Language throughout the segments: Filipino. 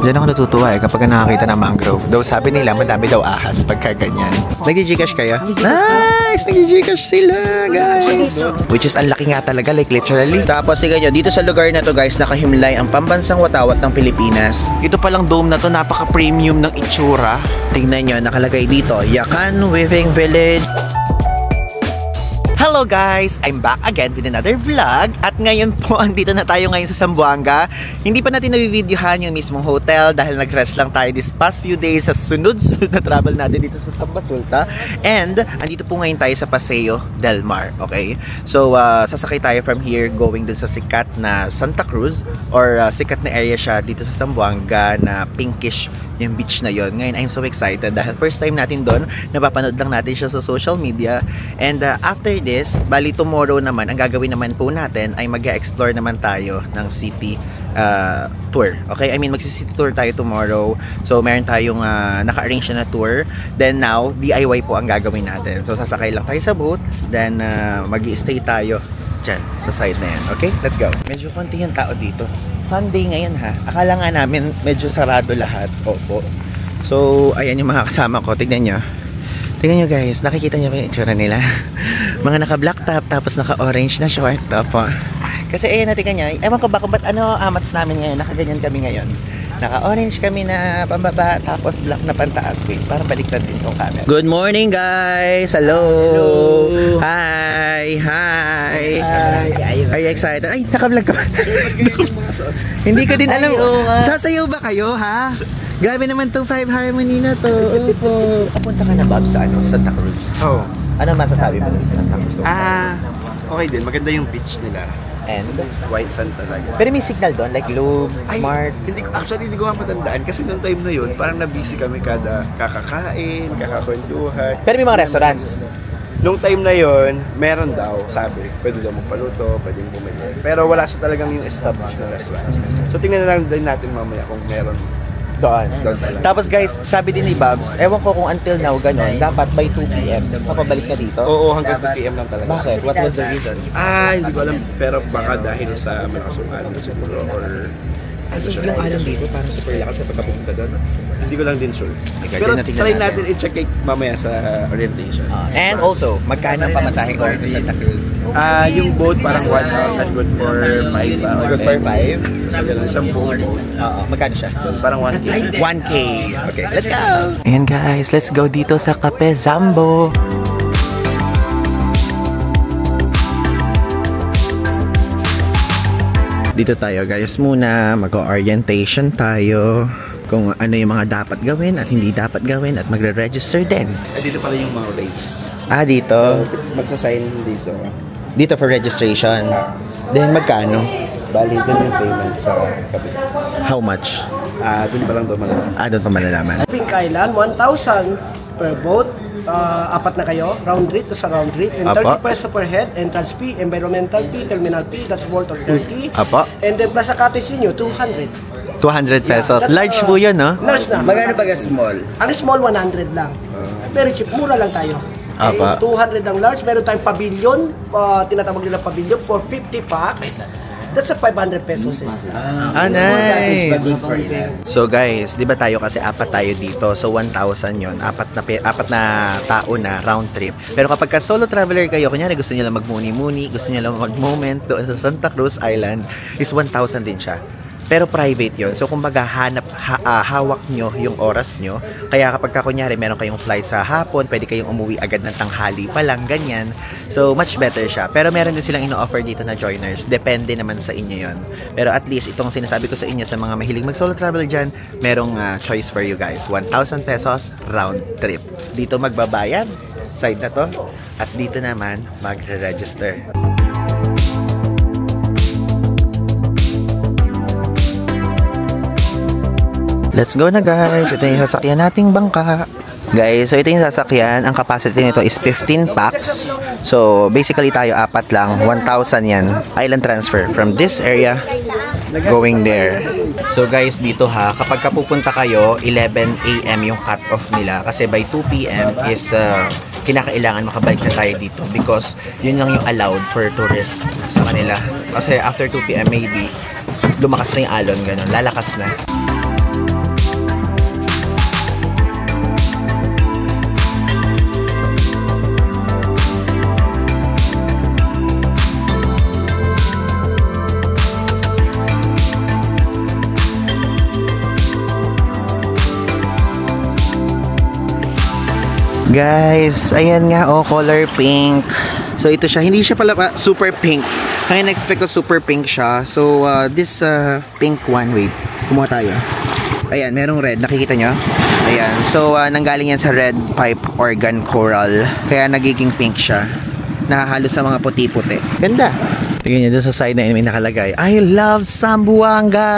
Diyan ako natutuwa kapag nakakita ng mangrove. Daw sabi nila, madami daw ahas pagka ganyan. Nag-Gcash kayo? Nice! Nag-Gcash sila, guys! Which is, ang laki nga talaga, like literally. Tapos, tingnan nyo, dito sa lugar na to, guys, nakahimlay ang pambansang watawat ng Pilipinas. Ito palang dome na to, napaka-premium ng itsura. Tingnan nyo, nakalagay dito, Yakan Weaving Village. Hello guys! I'm back again with another vlog. At ngayon po, andito na tayo ngayon sa Zamboanga. Hindi pa natin nabibidyohan yung mismong hotel dahil nag-rest lang tayo this past few days sa sunod-sunod na travel natin dito sa Samba Sulta. And, andito po ngayon tayo sa Paseo del Mar. Okay? So, sasakay tayo from here going dun sa sikat na Santa Cruz or sikat na area siya dito sa Zamboanga na pinkish yung beach na yon. Ngayon, I'm so excited dahil first time natin doon, napapanood lang natin siya sa social media. And after this, bali tomorrow naman, ang gagawin naman po natin ay mag-explore naman tayo ng city tour. Okay? I mean, magsi-city tour tayo tomorrow. So, meron tayong naka-arrange na tour. Then now, DIY po ang gagawin natin. So, sasakay lang tayo sa boat. Then, mag-i-stay tayo dyan sa side na yan. Okay? Let's go. Medyo konti yung tao dito. Sunday ngayon ha. Akala nga namin medyo sarado lahat. Opo. So, ayan yung mga kasama ko. Tignan nyo. Tignan nyo guys. Nakikita nyo ba yung itsura nila? Mga naka-black top tapos naka-orange na short top. Kasi ayan na tignan nyo. Ewan ko ba kung ba't amats namin ngayon. Nakaganyan kami ngayon. Naka-orange kami na pambaba tapos black na pantaas. Wait, parang baliktad din tong camera. Good morning guys! Hello! Hello! Hi! Hi! Hi! Are you excited? Ay, naka-vlog ka. Hindi ko din alam. Sasayaw ba kayo ha? Grabe naman tong 5 Harmony na to. Opo. Papunta ka na Bob sa Santa Cruz? Oo. Ano masasabi mo sa Santa Cruz? Okay din. Maganda yung beach nila. And white sand talaga. Pero may signal doon, like Globe, Smart. Actually, hindi ko nga matandaan kasi noong time na yun, parang na-busy kami kada kakakain, kakakwentuhan. Pero may mga restaurants. Noong time na yun, meron daw, sabi, pwede daw magpaluto, pwede bumili. Pero wala siya talagang yung established na restaurants. So tingnan na lang din natin mamaya kung meron. Doon talaga. Tapos guys, sabi din ni Babs, ewan ko kung until now gano'n, dapat by 2 PM papabalik na dito. Oo, hanggang 2 PM lang talaga. Bakit? What was the reason? Hindi ko alam, pero baka dahil sa may kasukaan na siguro or yung alam dito, parang super lakas sa pagkapunta doon. Hindi ko lang din sure. Pero try natin i-check mamaya sa orientation. And also, magkano ang pamasahe ko dito sa Santa Cruz? Yung boat parang 1,000, good for 5. Good for 5? Kasi ganun, isang buong boat. Magkano siya? Parang 1K. 1K. Okay, let's go! Ayan guys, let's go dito sa Cafe Zambo. Dito tayo guys muna, mag-orientation tayo kung ano yung mga dapat gawin at hindi dapat gawin at magre-register din. Dito pala yung mga rates. Dito? Magsasign dito. Dito for registration. Then magkano? Bali, doon yung payment sa kabila. How much? Doon pa lang doon malalaman. Doon pa malalaman. Pink Island, 1,000 per boat. Apat na kayo, round trip to sa round trip, and 30 pesos per head, entrance fee, environmental fee, terminal fee, that's worth of 30. And then plus sa cottage inyo, 200. 200 pesos. Yeah, large po yun, no? Large na. Magkano pag small? Ang small, 100 lang. Very cheap, mura lang tayo. Apa. 200 ang large, meron tayong pavilion, tinatawag nila pavilion, for 50 packs. That's a 500 pesos. Nice! So guys, di ba tayo kasi apat tayo dito. So 1,000 yun. Apat na tao na round trip. Pero kapag ka solo traveler kayo, kunyari gusto nyo lang magmuni-muni, gusto nyo lang mag-moment doon sa Santa Cruz Island, is 1,000 din siya. Pero private yon. So kumbaga hawak nyo yung oras nyo. Kaya kapag kunyari meron kayong flight sa hapon, pwede kayong umuwi agad ng tanghali pa lang, ganyan. So much better siya. Pero meron din silang ino-offer dito na joiners. Depende naman sa inyo yon. Pero at least itong sinasabi ko sa inyo sa mga mahilig mag-solo travel dyan, merong choice for you guys. 1,000 pesos round trip. Dito magbabayad, side na to. At dito naman magre-register. Let's go na guys. Ito yung sasakyan nating bangka. Guys, so ito yung sasakyan. Ang capacity nito is 15 packs. So basically tayo apat lang. 1,000 yan. Island transfer from this area going there. So guys, dito ha, kapag pupunta kayo, 11 AM yung cut-off nila. Kasi by 2 PM is kinakailangan makabalik na tayo dito. Because yun lang yung allowed for tourists sa kanila. Kasi after 2 PM maybe, lumakas na yung alon, ganun. Lalakas na. Guys, ayan nga, oh, color pink. So, ito siya. Hindi siya pala super pink. Kaya na-expect ko super pink siya. So, this pink one, wait. Kumuha tayo. Ayan, merong red. Nakikita nyo? Ayan. So, nanggaling yan sa red pipe organ coral. Kaya nagiging pink siya. Nakahalo sa mga puti-puti. Ganda. Tingnan nyo, doon sa side na may nakalagay, I love Zamboanga!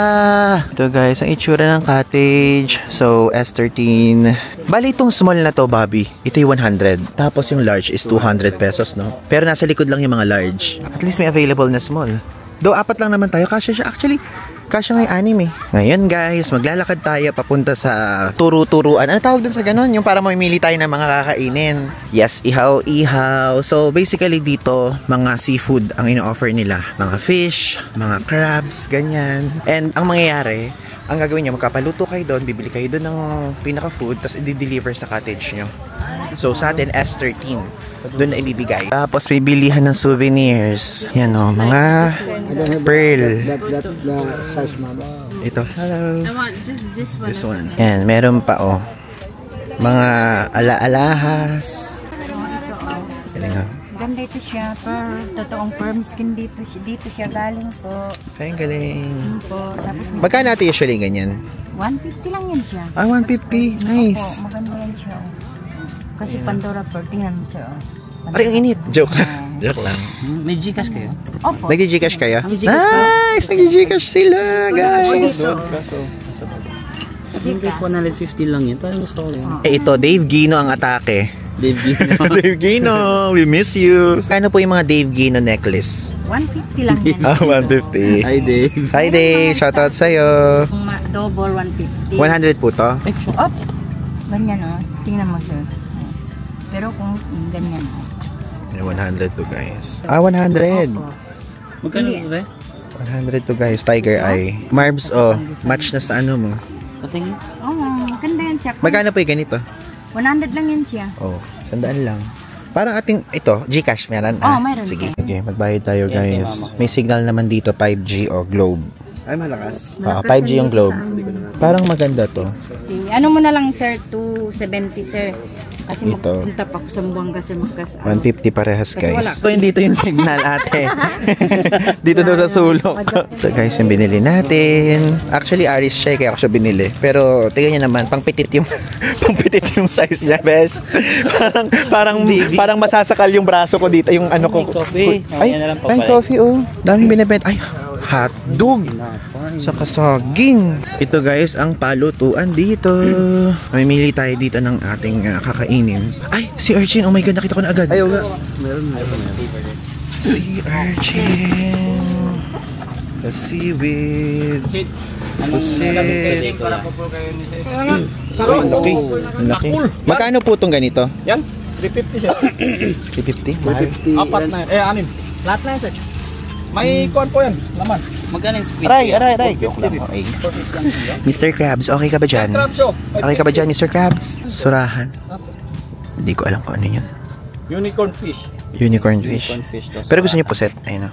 Ito guys, ang itsura ng cottage. So, S13. Bali itong small na to, Bobby. Ito yung 100. Tapos yung large is 200 pesos, no? Pero nasa likod lang yung mga large. At least may available na small. Though, 4 lang naman tayo. Kasya siya. Actually, kasya nga yung 6 eh. Ngayon guys, maglalakad tayo papunta sa turu-turuan. Ano tawag dun sa ganun? Yung para mamimili tayo ng mga kakainin. Yes, ihaw-ihaw. So basically dito, mga seafood ang ino-offer nila. Mga fish, mga crabs, ganyan. And ang mangyayari, ang gagawin nyo, magkapaluto kayo doon, bibili kayo doon ng pinaka-food, tapos i-deliver sa cottage nyo. So sa atin, S13. Doon na ibibigay. Tapos bibilihan ng souvenirs. Yan o, mga pearl. Ito. Hello. I want just this one. Yan, meron pa o. Mga ala-alahas. Galing o. Ganda ito siya. Totoong firm skin dito siya galing po. Ay, galing. Po. Tapos Magkano natin usually ganyan? 150 lang yan siya. Ah, 150. Nice. Opo, maganda yan siya. Kasi Pandora Pearl, tingnan mo sir. Aray, ang init. Joke lang. Joke lang. May Gcash kayo? Opo. Nag-Gcash kayo? Nice! Nag-Gcash sila, guys. Yung guys, 150 lang yun. Parang gusto ko yun. Eh, ito, Dave Gino ang atake. Dave Gino. Dave Gino, we miss you. Ano po yung mga Dave Gino necklace? 150 lang yan. Ah, 150. Hi, Dave. Hi, Dave. Shoutout sa'yo. Double 150. 100 po to? Up. Ganyan o. Tingnan mo sir. Pero kung ganyan o. 100 to guys. Ah, 100. Magkano ba? 100 to guys. Tiger Eye. Marbs, oh. Match na sa ano mo. Patingin. Oo, maganda yan siya. Magkano po yung ganito? 100 lang yan siya. Oh, 100 lang. Parang ating, ito, Gcash meron? Oh, meron. Sige. Okay, magbayad tayo guys. May signal naman dito, 5G o Globe. Ay, malakas. 5G yung Globe. Parang maganda to. Okay. Ano mo na lang sir, 270 sir. Kasi Ito. magpunta pa ako sa Buanga sa Magkas. 150 parehas Kasi guys. wala. So, dito yung signal ate. Dito daw sa sulok. So guys, yung binili natin. Actually, Aris siya, kaya ako siya binili. Pero, tingnan niya naman, pangpitit yung pangpitit yung size niya, besh. parang masasakal yung braso ko dito, yung ano ko. Coffee. Ay, ay, coffee oh. Daming binibenta. Ay, hotdog. Sa kasaging. Ito guys, ang palutuan dito. Mamimili tayo dito ng ating kakainin. Ay, si Urchin. Oh my God, nakita ko na agad. Ayaw nga. Meron. Si Urchin. The seaweed. Pusit. Ang laki. Ang laki. Magkano po itong ganito? Yan, 350 siya. 350? Apat na yan. 6. Lahat na yan, sir. May kuwan po yan, laman. Magkano yung squid? Aray. Joke lang. Okay. Mr. Krabs, okay ka ba dyan? Crab show. Okay ka ba dyan, Mr. Krabs? Surahan. Hindi ko alam kung ano yun. Unicorn fish. Unicorn fish. Pero gusto niyo puset? Ayun o.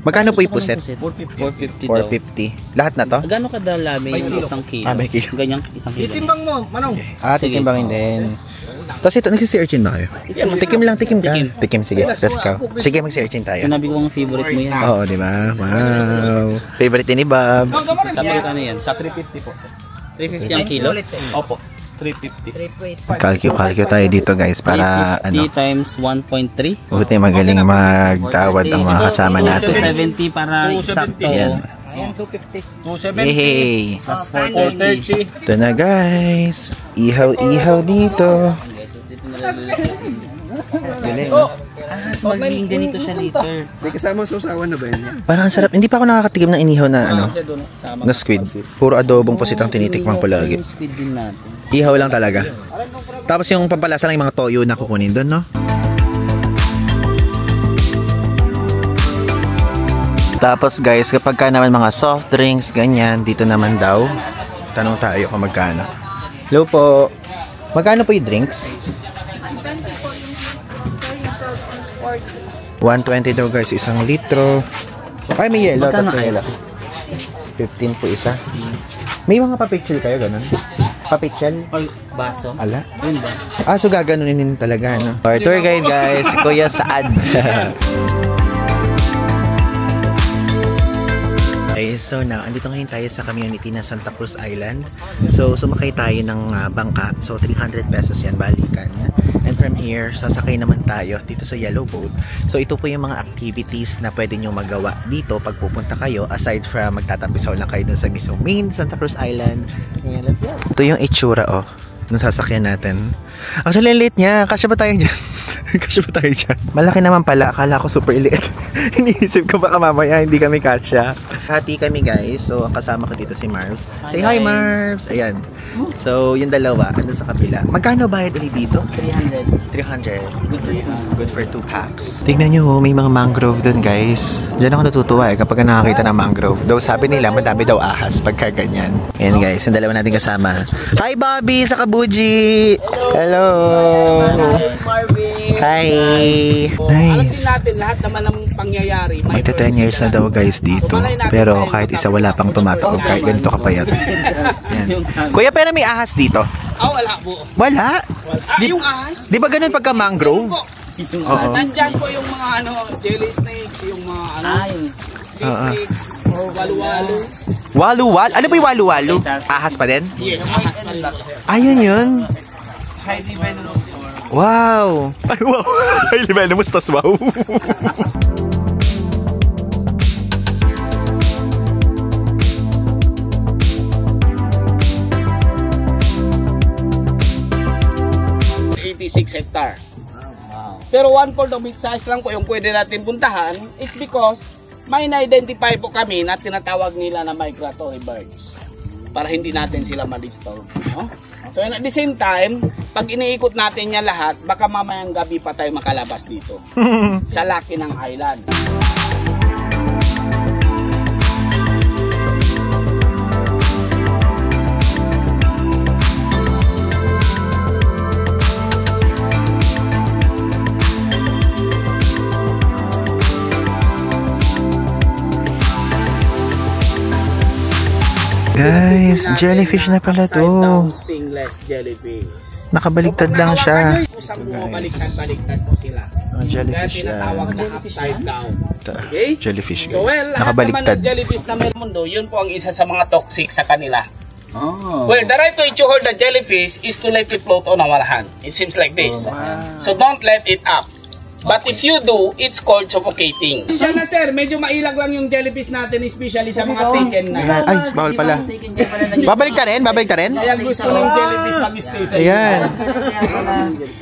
Magkano po yung puset? 450 daw. 450. Lahat na to? Gano'ng kadalami May yung kilo. 1 kilo? Ah, may kilo. Ganyang 1 kilo. Itimbang mo, manong. Titimbangin din. Tapos ito, nagsi-searchin ba kayo? Tikim lang, tikim ka. Tikim, sige. Let's go. Sige, mag-searchin tayo. Sinabi ko ang favorite mo yan. Oo, di ba? Wow. Favorite ni Babs. Sabi ko ano yan? Sa 350 po, sir. 350 ang kilo? Opo, 350. Kalkyo tayo dito guys para 350 ano. times 1.3. Buti magaling magtawad ang mga kasama natin. 270 para sakto. Ayan. Ayan, 250. 270. Hey. Plus 430. 430. Ito na guys. Ihaw-ihaw dito. Galing. Magiging ganito siya later. May kasama sa usawan na ba yan? Parang ang sarap. Hindi pa ako nakakatikim ng inihaw na ano, Siya doon, sama. na squid. Puro adobong pusit ang tinitikman ko lagi. Yung squid din natin. Ihaw lang talaga. Tapos yung pampalasa lang yung mga toyo na kukunin doon, no? Tapos guys, kapag ka naman mga soft drinks, ganyan, dito naman daw. Tanong tayo kung magkano. Hello po. Magkano po yung drinks? 120 daw guys, 1 litro. Ay, may yellow. Magkano Tapos may yellow. 15 po isa. May mga pa-picture kayo, ganun? Papitsel? Or baso. Ala? Yun ba? Ah, so gaganunin talaga, no? Our tour guide, guys, si Kuya Saad. Okay, so now, andito ngayon tayo sa community ng Santa Cruz Island. So, sumakay tayo ng bangka. So, 300 pesos yan, balikan. And from here, sasakay naman tayo dito sa Yellow Boat. So, ito po yung mga activities na pwede nyo magawa dito pag pupunta kayo. Aside from magtatampisaw lang kayo dun sa mismo main Santa Cruz Island. Ayan, let's go. Ito yung itsura, oh, nung sasakyan natin. Actually, late niya. Kasya ba tayo dyan? Kasya ba tayo dyan? Malaki naman pala. Akala ko super liit. Iniisip ko baka mamaya hindi kami kasya. Hati kami, guys. So, ang kasama ko dito si Marvs. Say hi, Marvs! Ayan. So, yung dalawa, andun sa kabila. Magkano bayad ulit dito? 300. 300. Good for 2 packs. Tignan nyo, may mga mangrove dun, guys. Diyan ako natutuwa kapag nakakita ng mangrove. Though sabi nila, madami daw ahas pagka ganyan. Ayan, guys, yung dalawa natin kasama. Hi, Bobby! Sa Kabuji! Hello! Hi! Nice! natin lahat naman ng pangyayari. Magta 10 years na daw, guys, dito. Pero kahit isa wala pang tumataog, kahit ganito kapayat. Yan. Kuya, pero may ahas dito? Oh, wala po. Wala? Yung ahas? Di ba ganun pagka mangrove? Oo. Nandyan po yung mga jelly snakes, yung mga sea snakes, or walu-walu. Walu-walu? Ano ba yung walu-walu? Ahas pa din? Yes, ahas pa lang. Ayun yun. Highly venomous. Wow! Ay, wow! Highly venomous, tas wow! Hectare. Pero 1/4 of its size lang po yung pwede natin puntahan. It's because may na-identify po kami na tinatawag nila na migratory birds para hindi natin sila ma-disturb. No? So at the same time, pag iniikot natin yan lahat, baka mamayang gabi pa tayo makalabas dito sa laki ng island. Guys, jellyfish na pala to. Stingless jellyfish. Nakabaligtad lang siya. Kusang bumabaliktad-baliktad po sila. Jellyfish kaya tinatawag na upside down. Okay? Jellyfish. So well, lahat naman ng jellyfish na meron mundo, yun po ang isa sa mga toxic sa kanila. Oh. Well, the right way to hold the jellyfish is to let it float on our hand. It seems like this. So don't let it up. But if you do, it's called suffocating. Siya na sir, medyo mailag lang yung jellyfish natin, especially sa mga taken na. Ay, bawal pala. Babalik ka rin? Babalik ka rin? Kaya gusto ng jellyfish mag-stay sa inyo. Ayan.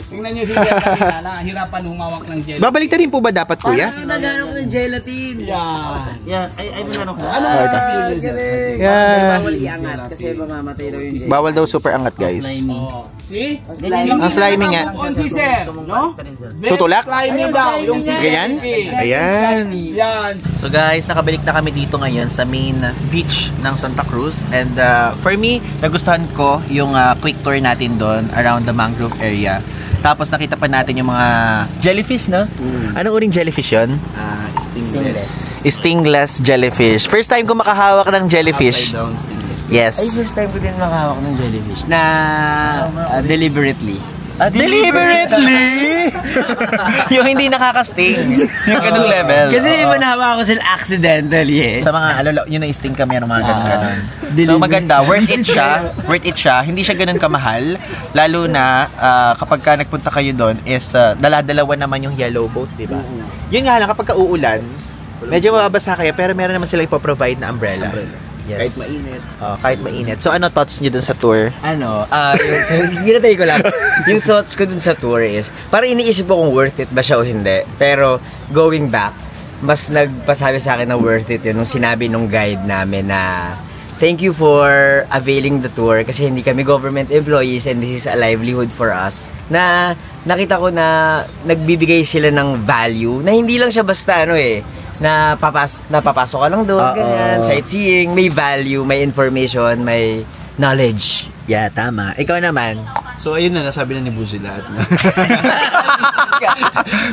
Tingnan nyo si Sir kanina, nahihirapan humawak ng jellyfish. Babalik ka rin po ba dapat, kuya? Naghanap ko ng gelatin. Yan. Ay, maghanap ko. Ano Oh, ito. Bawal iangat kasi mamamatay daw yung jellyfish. Bawal daw super angat, guys. See? Ang slimy nga. On si Sir, no? Tutulak? Slimy daw, yung si Ganyan? jellyfish. Ayan. Yan. So guys, nakabalik na kami dito ngayon sa main beach ng Santa Cruz. And for me, nagustuhan ko yung quick tour natin doon around the mangrove area. Tapos nakita pa natin yung mga jellyfish, no? Anong uring jellyfish yun? Stingless. Stingless jellyfish. First time ko makahawak ng jellyfish. Yes. Ay, first time ko din makahawak ng jellyfish na deliberately. Deliberately! Yung hindi nakaka-sting. Yung ganung level. Kasi iba nahawa ko sila accidentally eh. Sa mga alolo, yun na-sting kami ng mga ganun. So maganda, worth it siya. Worth it siya. Hindi siya ganun kamahal. Lalo na kapag ka nagpunta kayo doon is dala-dalawa naman yung yellow boat, di ba? Yun nga lang, kapag ka uulan, medyo mababasa kayo pero meron naman sila ipoprovide na umbrella. Yes. Kahit mainit. Kahit mainit. So ano thoughts niyo dun sa tour? So, ginatay ko lang. Yung thoughts ko dun sa tour is, parang iniisip ko kung worth it ba siya o hindi. Pero, going back, mas nagpasabi sa akin na worth it yun nung sinabi nung guide namin na thank you for availing the tour kasi hindi kami government employees and this is a livelihood for us. Na nakita ko na nagbibigay sila ng value na hindi lang siya basta na papasok ka lang doon, ganyan, sightseeing, may value, may information, may knowledge. Yeah, tama. Ikaw naman. So ayun na, nasabi na ni Buzi lahat na.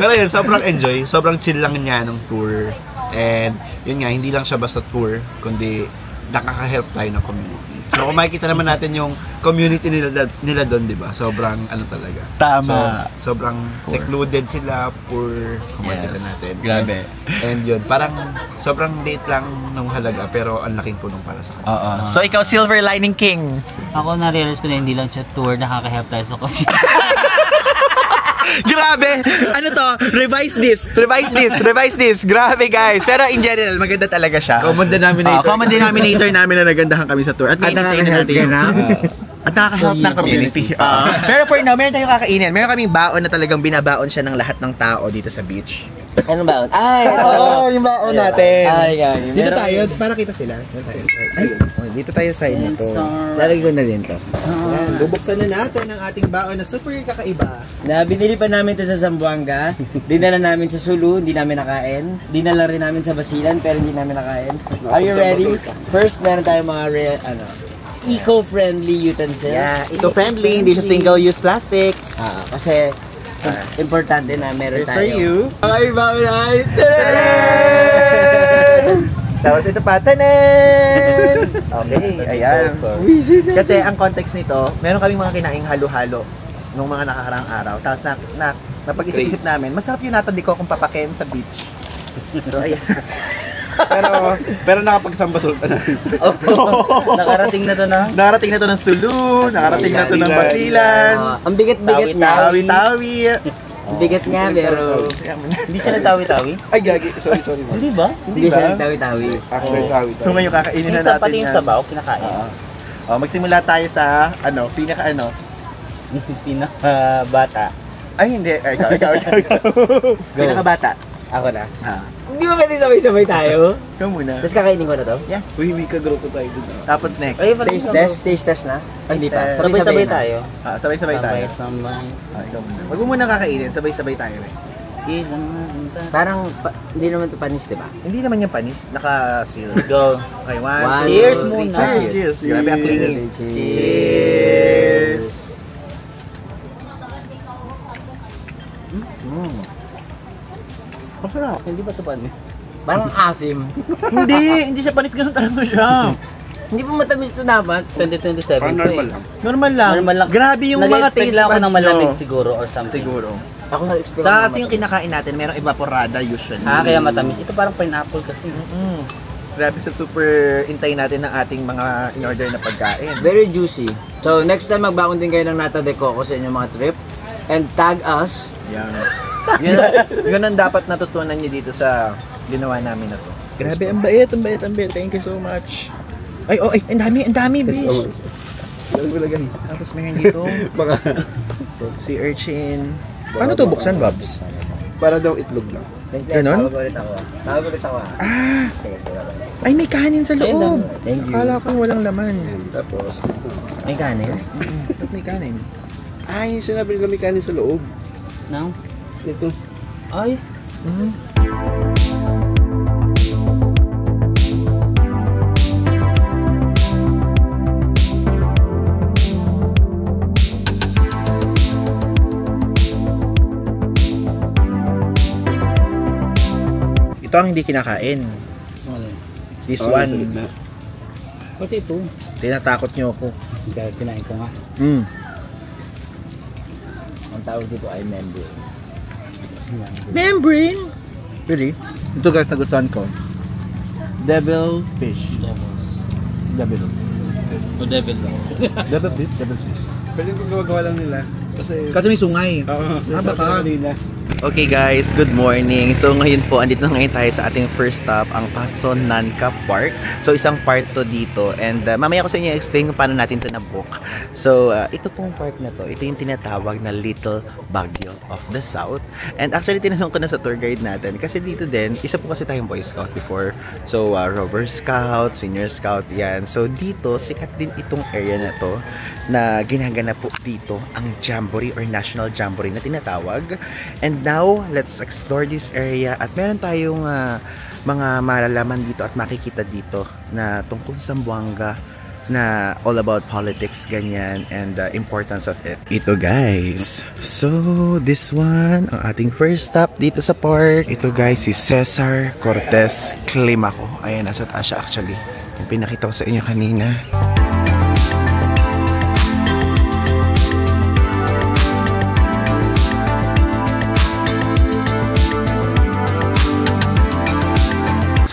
Pero yun, sobrang enjoy, sobrang chill lang niya ng tour. And yun nga, hindi lang siya basta tour, kundi nakaka-help tayo ng community. So kung makikita naman natin yung community nila doon, di ba? Sobrang ano talaga. Tama. So, sobrang secluded sila, poor, kung makikita natin. Grabe. And yun, parang sobrang liit lang ng halaga pero ang laking tulong para sa kanila. Oo. So ikaw, Silver Lining King. Ako na-realize ko na hindi lang siya tour, nakaka-help tayo sa coffee. Grabe! Ano to? Revise this. Grabe guys. Pero in general, maganda talaga siya. Common denominator. Common denominator namin na nagandahan kami sa tour. At nakaka-help at nakaka-help ng community. Pero for now, meron tayong kakainin. Meron kaming baon na talagang binabaon siya ng lahat ng tao dito sa beach. Ano ba? Ay, Oo, yung baon natin. Ay, Dito tayo, para kita sila. Dito tayo sa inyo to. lalagay ko na din to. Ayan, bubuksan na natin ang ating baon na super kakaiba. Na binili pa namin to sa Zamboanga, dinala namin sa Sulu, hindi namin nakain. Dinala rin namin sa Basilan, pero hindi namin nakain. Are you ready? First, meron tayong mga eco-friendly utensils. Yeah, eco-friendly, hindi siya single-use plastics. Kasi importante na meron Here's tayo. for you. Ay, bakit? Tapos ito pa, tanan! Okay, ayan. Kasi ang context nito, meron kaming mga kinaing halo-halo nung mga nakakaraang araw. Tapos napag-isip-isip namin, masarap yung natandiko kung papakin sa beach. So, ayan. pero nakapagsamba-sulta na. Nakarating na to na. Nakarating na to ng Sulu, nakarating na to ng Basilan. Ang bigat-bigat niya. Tawi-tawi. Ang bigat nga, pero Hindi siya nagtawi-tawi? Ay, gagi. Sorry. Hindi ba? hindi siya nagtawi-tawi. After tawi. So ngayon kakainin na Minsan natin pati yung yan. sabaw, kinakain. Magsimula tayo sa, Pinaka-bata. Ay, hindi. Ay, ikaw. Pinakabata. Ako na. Hindi ba pwede sabay-sabay tayo? Ikaw muna. Tapos kakainin ko na to? Yeah. Uy, may kagrupo tayo dun. Tapos next. Taste test na? Hindi pa. Sabay-sabay na. tayo. Sabay-sabay tayo. Sabay-sabay. Ikaw muna. Wag mo muna kakainin. Sabay-sabay tayo. Parang hindi naman to panis, di ba? Hindi naman yung panis. Naka-seal. Go. Okay, One, Cheers two, three. muna. Cheers. Grabe ang cleaning. Cheers. Masarap. Hindi ba ito panis? Parang asim. Hindi siya panis. Ganun talaga siya. Hindi pa matamis to dapat. 2027 Parang ko normal eh. lang. Normal lang. Normal lang. Grabe yung mga Nag-expect taste lang ako buds ng malamig nyo. siguro or something. Siguro. Ako nag-expect. Sa kasi yung kinakain natin, merong evaporada usually. Kaya matamis. Ito parang pineapple kasi. Grabe sa super intayin natin ng ating mga in-order na pagkain. Very juicy. So next time magbaon din kayo ng nata de coco sa inyong mga trip. And tag us. Yan. Yun ang dapat natutunan niyo dito sa ginawa namin na to. Grabe, ang bait. Thank you so much. Ay, ang dami, bish. Tapos meron dito. Si urchin. Paano to buksan, Bobs? Para daw itlog lang. Ganon? Tawag ulit ako. Ay, may kanin sa loob. Thank you. Akala ko walang laman. Tapos, May kanin? Ba't may kanin? ay, sinabi nila may kanin sa loob. No? Ito. Ay. Ito ang hindi kinakain. This one. Pati ito. Tinatakot niyo ako. Dahil kinain ko nga. Ang tawag dito ay membrane. Membrane? Really? Ito guys, nagustuhan ko. Devil fish. Devils. Devil. O devil ba? Devil fish? Devil fish. Pwede kong gawagawa lang nila. Kasi, Kasi may sungay. baka kanina. Okay guys, good morning. So ngayon po, andito na ngayon tayo sa ating first stop, ang Pason Nanka Park. So isang part to dito and mamaya ko sa inyo explain kung paano natin ito na-book. So ito pong park na to, ito yung tinatawag na Little Baguio of the South. And actually tinanong ko na sa tour guide natin kasi dito din, isa po kasi tayong Boy Scout before. So Rover Scout, Senior Scout, yan. So dito, sikat din itong area na to na ginaganap po dito ang Jamboree or National Jamboree na tinatawag. And now, let's explore this area at meron tayong mga malalaman dito at makikita dito na tungkol sa Zamboanga na all about politics, ganyan, and the importance of it. Ito guys. So, this one, ang ating first stop dito sa park. Ito guys, si Cesar Cortez Climaco. Ayan, nasa taas siya actually. Yung pinakita ko sa inyo kanina.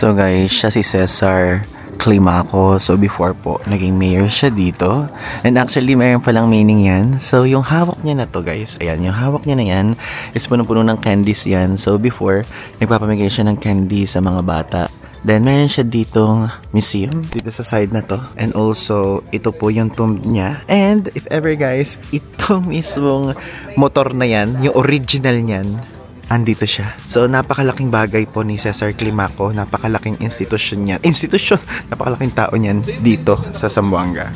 So guys, siya si Cesar Climaco. So before po, naging mayor siya dito. And actually, mayroon palang meaning yan. So yung hawak niya na to guys, ayan, yung hawak niya na yan is punong-puno ng candies yan. So before, nagpapamigay siya ng candy sa mga bata. Then meron siya ditong museum dito sa side na to. And also, ito po yung tomb niya. And if ever guys, itong mismong motor na yan, yung original niyan, andito siya. So, napakalaking bagay po ni Cesar Climaco. Napakalaking institusyon niya. Napakalaking tao niyan dito sa Zamboanga.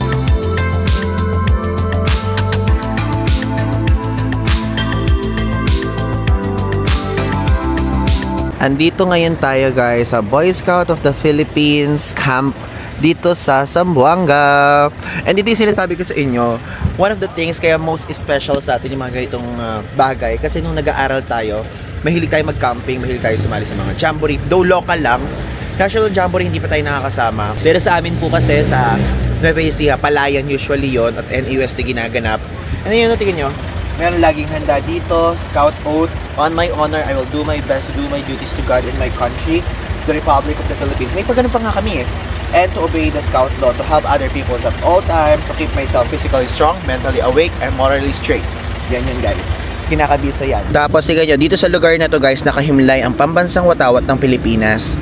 Andito ngayon tayo guys sa Boy Scout of the Philippines Camp dito sa Zamboanga. And ito yung sinasabi ko sa inyo, one of the things kaya most special sa atin yung mga ganitong bagay. Kasi nung nag-aaral tayo, mahilig tayo mag-camping, mahilig tayo sumali sa mga jamboree. Though local lang, national jamboree hindi pa tayo nakakasama. Pero sa amin po kasi sa Nueva Ecija, Palayan usually yon at NUST ginaganap. Ano yun, tingin nyo? Meron laging handa dito, scout oath. On my honor, I will do my best to do my duties to God and my country, the Republic of the Philippines. May pagganun pa nga kami eh. And to obey the scout law, to help other people at all times, to keep myself physically strong, mentally awake, and morally straight. Yan yun guys. Kinakabisa yan. Tapos tingnan nyo, dito sa lugar na to guys, nakahimlay ang pambansang watawat ng Pilipinas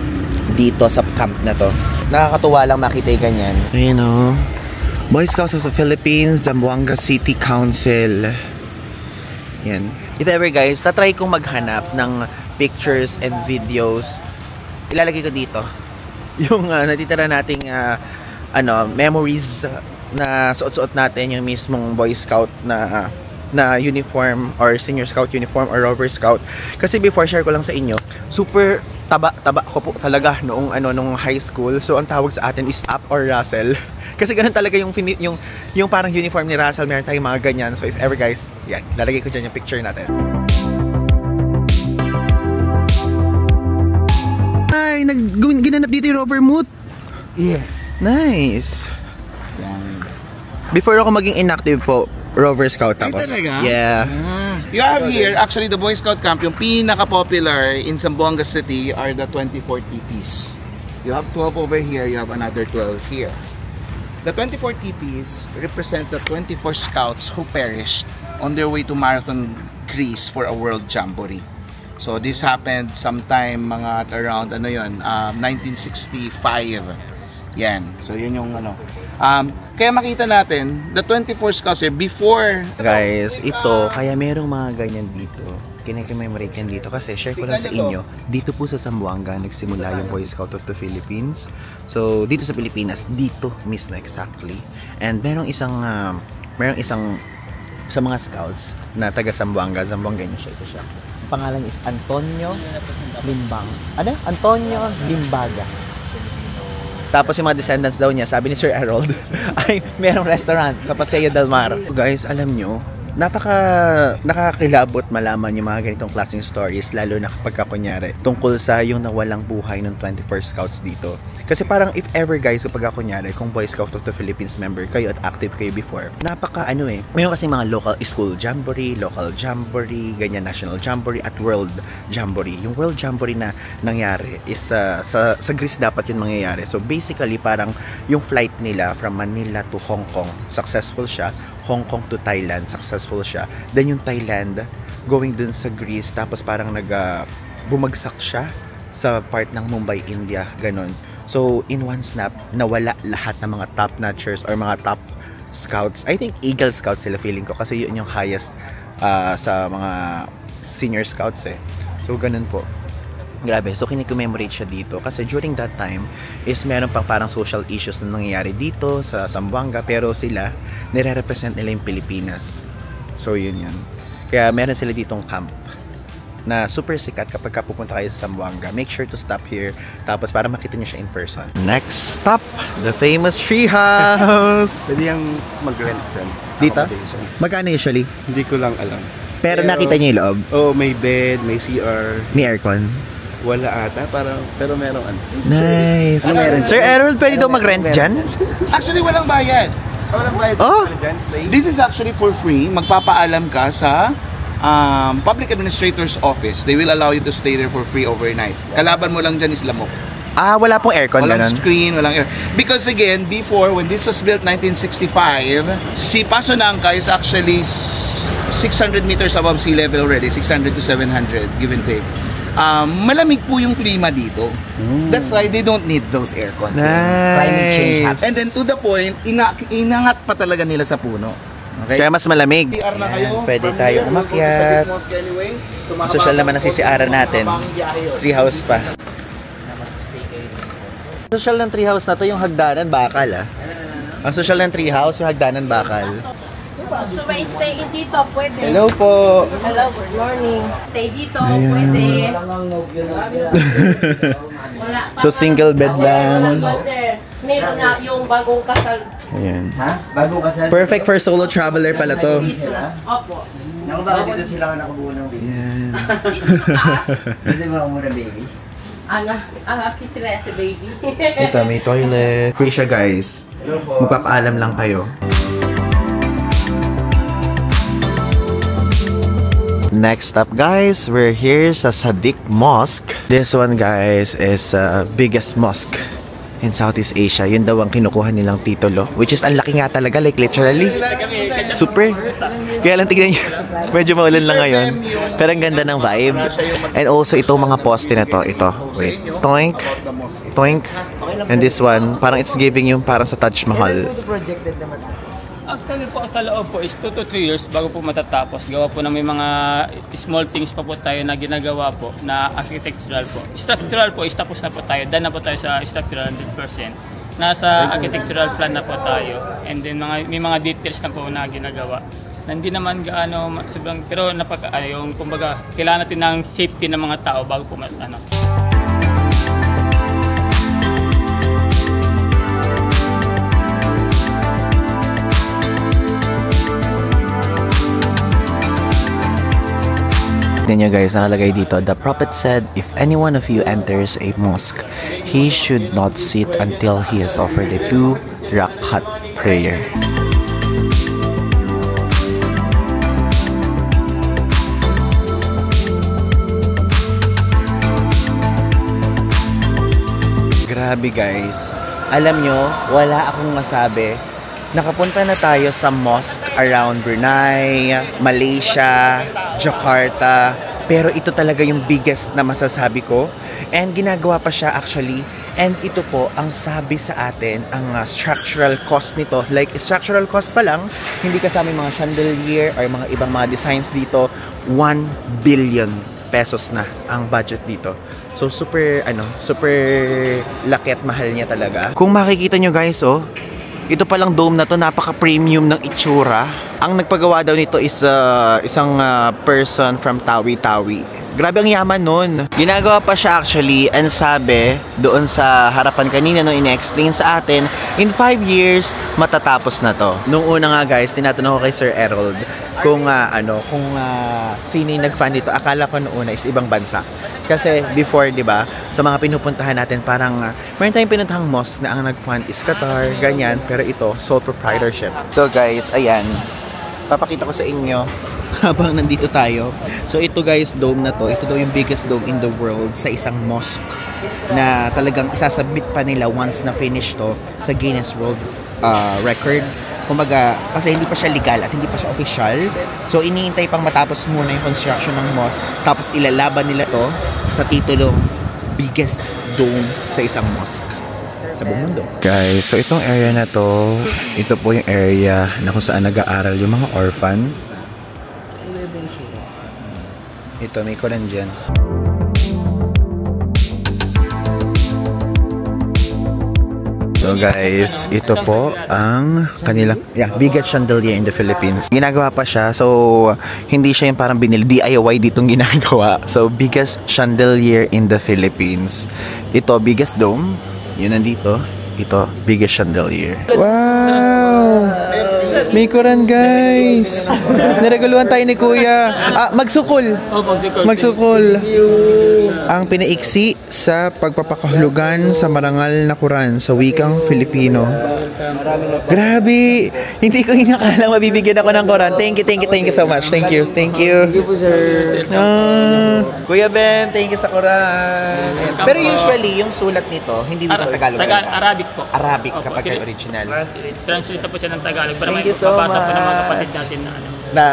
dito sa camp na to. Nakakatuwa lang makita yung ganyan. Ayun o. Boy Scouts of the Philippines, Zamboanga City Council. Yan. If ever guys, tatry kong maghanap ng pictures and videos. Ilalagay ko dito. Yung natitira nating memories na suot-suot natin, yung mismong Boy Scout na uniform or senior scout uniform or rover scout. Kasi before, share ko lang sa inyo, super taba ko po talaga noong nung high school. So ang tawag sa atin is up or Russell. Kasi ganun talaga yung parang uniform ni Russell, meron tayong mga ganyan. So if ever guys, yan, lalagay ko dyan yung picture natin. Ay, ginanap dito yung rover moot. Yes. Nice. Yan. Before ako maging inactive po, Rover Scout ako. Ay, talaga? Yeah. You have here, actually, the Boy Scout camp, yung pinaka-popular in Zamboanga City are the 24 TPs. You have 12 over here, you have another 12 here. The 24 TPs represents the 24 scouts who perished on their way to Marathon, Greece for a World Jamboree. So this happened sometime mga around 1965. Yan. So yun yung kaya makita natin the 24 scouts before. Guys, ito kaya merong mga ganyan dito. Kine-commemorate yan dito kasi share ko lang sa inyo. Dito po sa Zamboanga nagsimula yung Boy Scout of the Philippines. So dito sa Pilipinas, dito mismo exactly. And merong isang sa mga scouts na taga Zamboanga niya siya. Ito siya. Ang pangalan is Antonio Limbang. Ano? Antonio Limbaga. Tapos yung mga descendants daw niya, sabi ni Sir Harold, ay merong restaurant sa Paseo del Mar. Guys, alam nyo, nakakakilabot malaman yung mga ganitong klaseng stories, lalo na kapag kunyari tungkol sa yung nawalang buhay ng 24 scouts dito. Kasi parang if ever guys, kapag kunyari kung Boy Scout of the Philippines member kayo at active kayo before, mayroon kasi mga local school jamboree, local jamboree, ganyan, national jamboree at world jamboree. Yung world jamboree na nangyari is sa Greece dapat yun mangyayari. So basically parang yung flight nila from Manila to Hong Kong, successful siya. Hong Kong to Thailand, successful siya. Then yung Thailand, going dun sa Greece, tapos parang bumagsak siya sa part ng Mumbai, India, ganon. So, in one snap, nawala lahat ng mga top notchers or mga top scouts. I think Eagle Scouts sila feeling ko kasi yun yung highest sa mga senior scouts eh. So, ganun po. Grabe, so kini-commemorate siya dito kasi during that time is meron pang parang social issues na nangyayari dito sa Zamboanga, pero sila nire-represent nila yung Pilipinas. So yun. Kaya meron sila ditong camp na super sikat kapag pupunta kayo sa Zamboanga. Make sure to stop here tapos para makita nyo siya in person. Next stop, the famous treehouse. Pwede yung mag-rent dyan. Dito? Magkano usually? Hindi ko lang alam. Pero nakita niyo yung loob? Oh, may bed, may CR. May aircon? Wala ata, pero meron Nice. Sir Harold, pwede daw mag-rent dyan? Actually, walang bayad. Walang bayad. Oh! This is actually for free. Magpapaalam ka sa Public Administrator's Office. They will allow you to stay there for free overnight. Kalaban mo lang dyan is lamok. Ah, wala pong aircon, Walang ganun? screen, walang air. Because again, before, when this was built 1965, si Paso Nangka is actually 600 meters above sea level already, 600 to 700, give and take. Malamig po yung klima dito. That's why they don't need those aircon. Climate change happens. And then to the point, inangat pa talaga nila sa puno. Okay? Kaya mas malamig. PR na kayo. Pwede tayo umakyat. Social naman ang CCR natin. Treehouse pa. Social ng treehouse na to yung hagdanan bakal ah. Ang social ng treehouse yung hagdanan bakal. So, may stay dito, pwede. Hello po. Hello, good morning. Stay dito, pwede. So single bed lang. Meron na yung bagong kasal. Ayan. Ha? Bago kasal? Perfect for solo traveler pala to. Opo. Naku ba, dito sila ako nakabuo ng baby. Ayan. Dito ba ako muna baby? Kitira sa baby. Ito, may toilet. Free siya guys. Magpapaalam lang kayo. Next up guys, we're here sa Sadiq Mosque. This one guys is biggest mosque in Southeast Asia. Yun daw ang kinukuha nilang titulo. Which is ang laki nga talaga, like literally. Super. Kaya lang tignan nyo, medyo maulan lang ngayon. Pero ang ganda ng vibe. And also itong mga poste na to. Ito, wait. Toink. Toink. And this one, parang it's giving yung parang sa Taj Mahal. Actually po sa loob po is 2 to 3 years bago po matatapos. Gawa po na may mga small things pa po tayo na ginagawa po na architectural po. Structural po is tapos na po tayo. Done na po tayo sa structural 100%. Nasa architectural plan na po tayo. And then may mga details na po na ginagawa. Hindi naman gaano sobrang, pero yung kumbaga kailangan natin ng safety ng mga tao bago po Tignan nyo guys, nakalagay dito, the Prophet said, if any one of you enters a mosque, he should not sit until he has offered a 2 rakat prayer. Grabe guys, alam nyo, wala akong masabi. Nakapunta na tayo sa mosque around Brunei, Malaysia, Jakarta. Pero ito talaga yung biggest na masasabi ko. And ginagawa pa siya actually. And ito po ang sabi sa atin, ang structural cost nito. Like structural cost pa lang, hindi kasama yung mga chandelier or mga ibang mga designs dito. 1 billion pesos na ang budget dito. So super laki at mahal niya talaga. Kung makikita nyo guys, oh, ito palang dome na to, napaka-premium ng itsura. Ang nagpagawa daw nito is isang person from Tawi-Tawi. Grabe ang yaman nun. Ginagawa pa siya actually, and sabi doon sa harapan kanina nung ina-explain sa atin, in 5 years, matatapos na to. Nung una nga guys, tinatanong ko kay Sir Errol kung sino yung nag-fund dito. Akala ko noong una is ibang bansa. Kasi before, di ba, sa mga pinupuntahan natin, parang meron tayong pinuntahang mosque na ang nag-fund is Qatar, ganyan. Pero ito, sole proprietorship. So guys, ayan. Papakita ko sa inyo habang nandito tayo. So ito guys, dome na to. Ito daw yung biggest dome in the world sa isang mosque na talagang isasubmit pa nila once na finish to sa Guinness World Record. Kumbaga, kasi hindi pa siya legal at hindi pa siya official. So, iniintay pang matapos muna yung construction ng mosque. Tapos, ilalaban nila to sa titulong biggest dome sa isang mosque sa buong mundo. Guys, so itong area na to, ito po yung area na kung saan nag-aaral yung mga orphan. Ito, may kolan dyan. So guys, ito po ang kanilang biggest chandelier in the Philippines. Ginagawa pa siya, so hindi siya yung parang DIY ditong ginagawa. So biggest chandelier in the Philippines. Ito, biggest dome. Yun nandito. Ito, biggest chandelier. Wow! May Quran, guys. Nareguluhan tayo ni Kuya. Magsukol. Magsukol. Ang pinaiksi sa pagpapakahulugan sa marangal na Quran sa wikang Filipino. Grabe. Hindi ko inakalang mabibigyan ako ng Quran. Thank you so much. Thank you. Thank you. Thank you po, sir. Kuya Ben, thank you sa Quran. Pero usually, yung sulat nito, hindi dito Tagalog. Arabic po. Arabic kapag original. Translate po siya ng Tagalog para may Thank you so mabasa po ng mga much. kapatid natin na ano. Na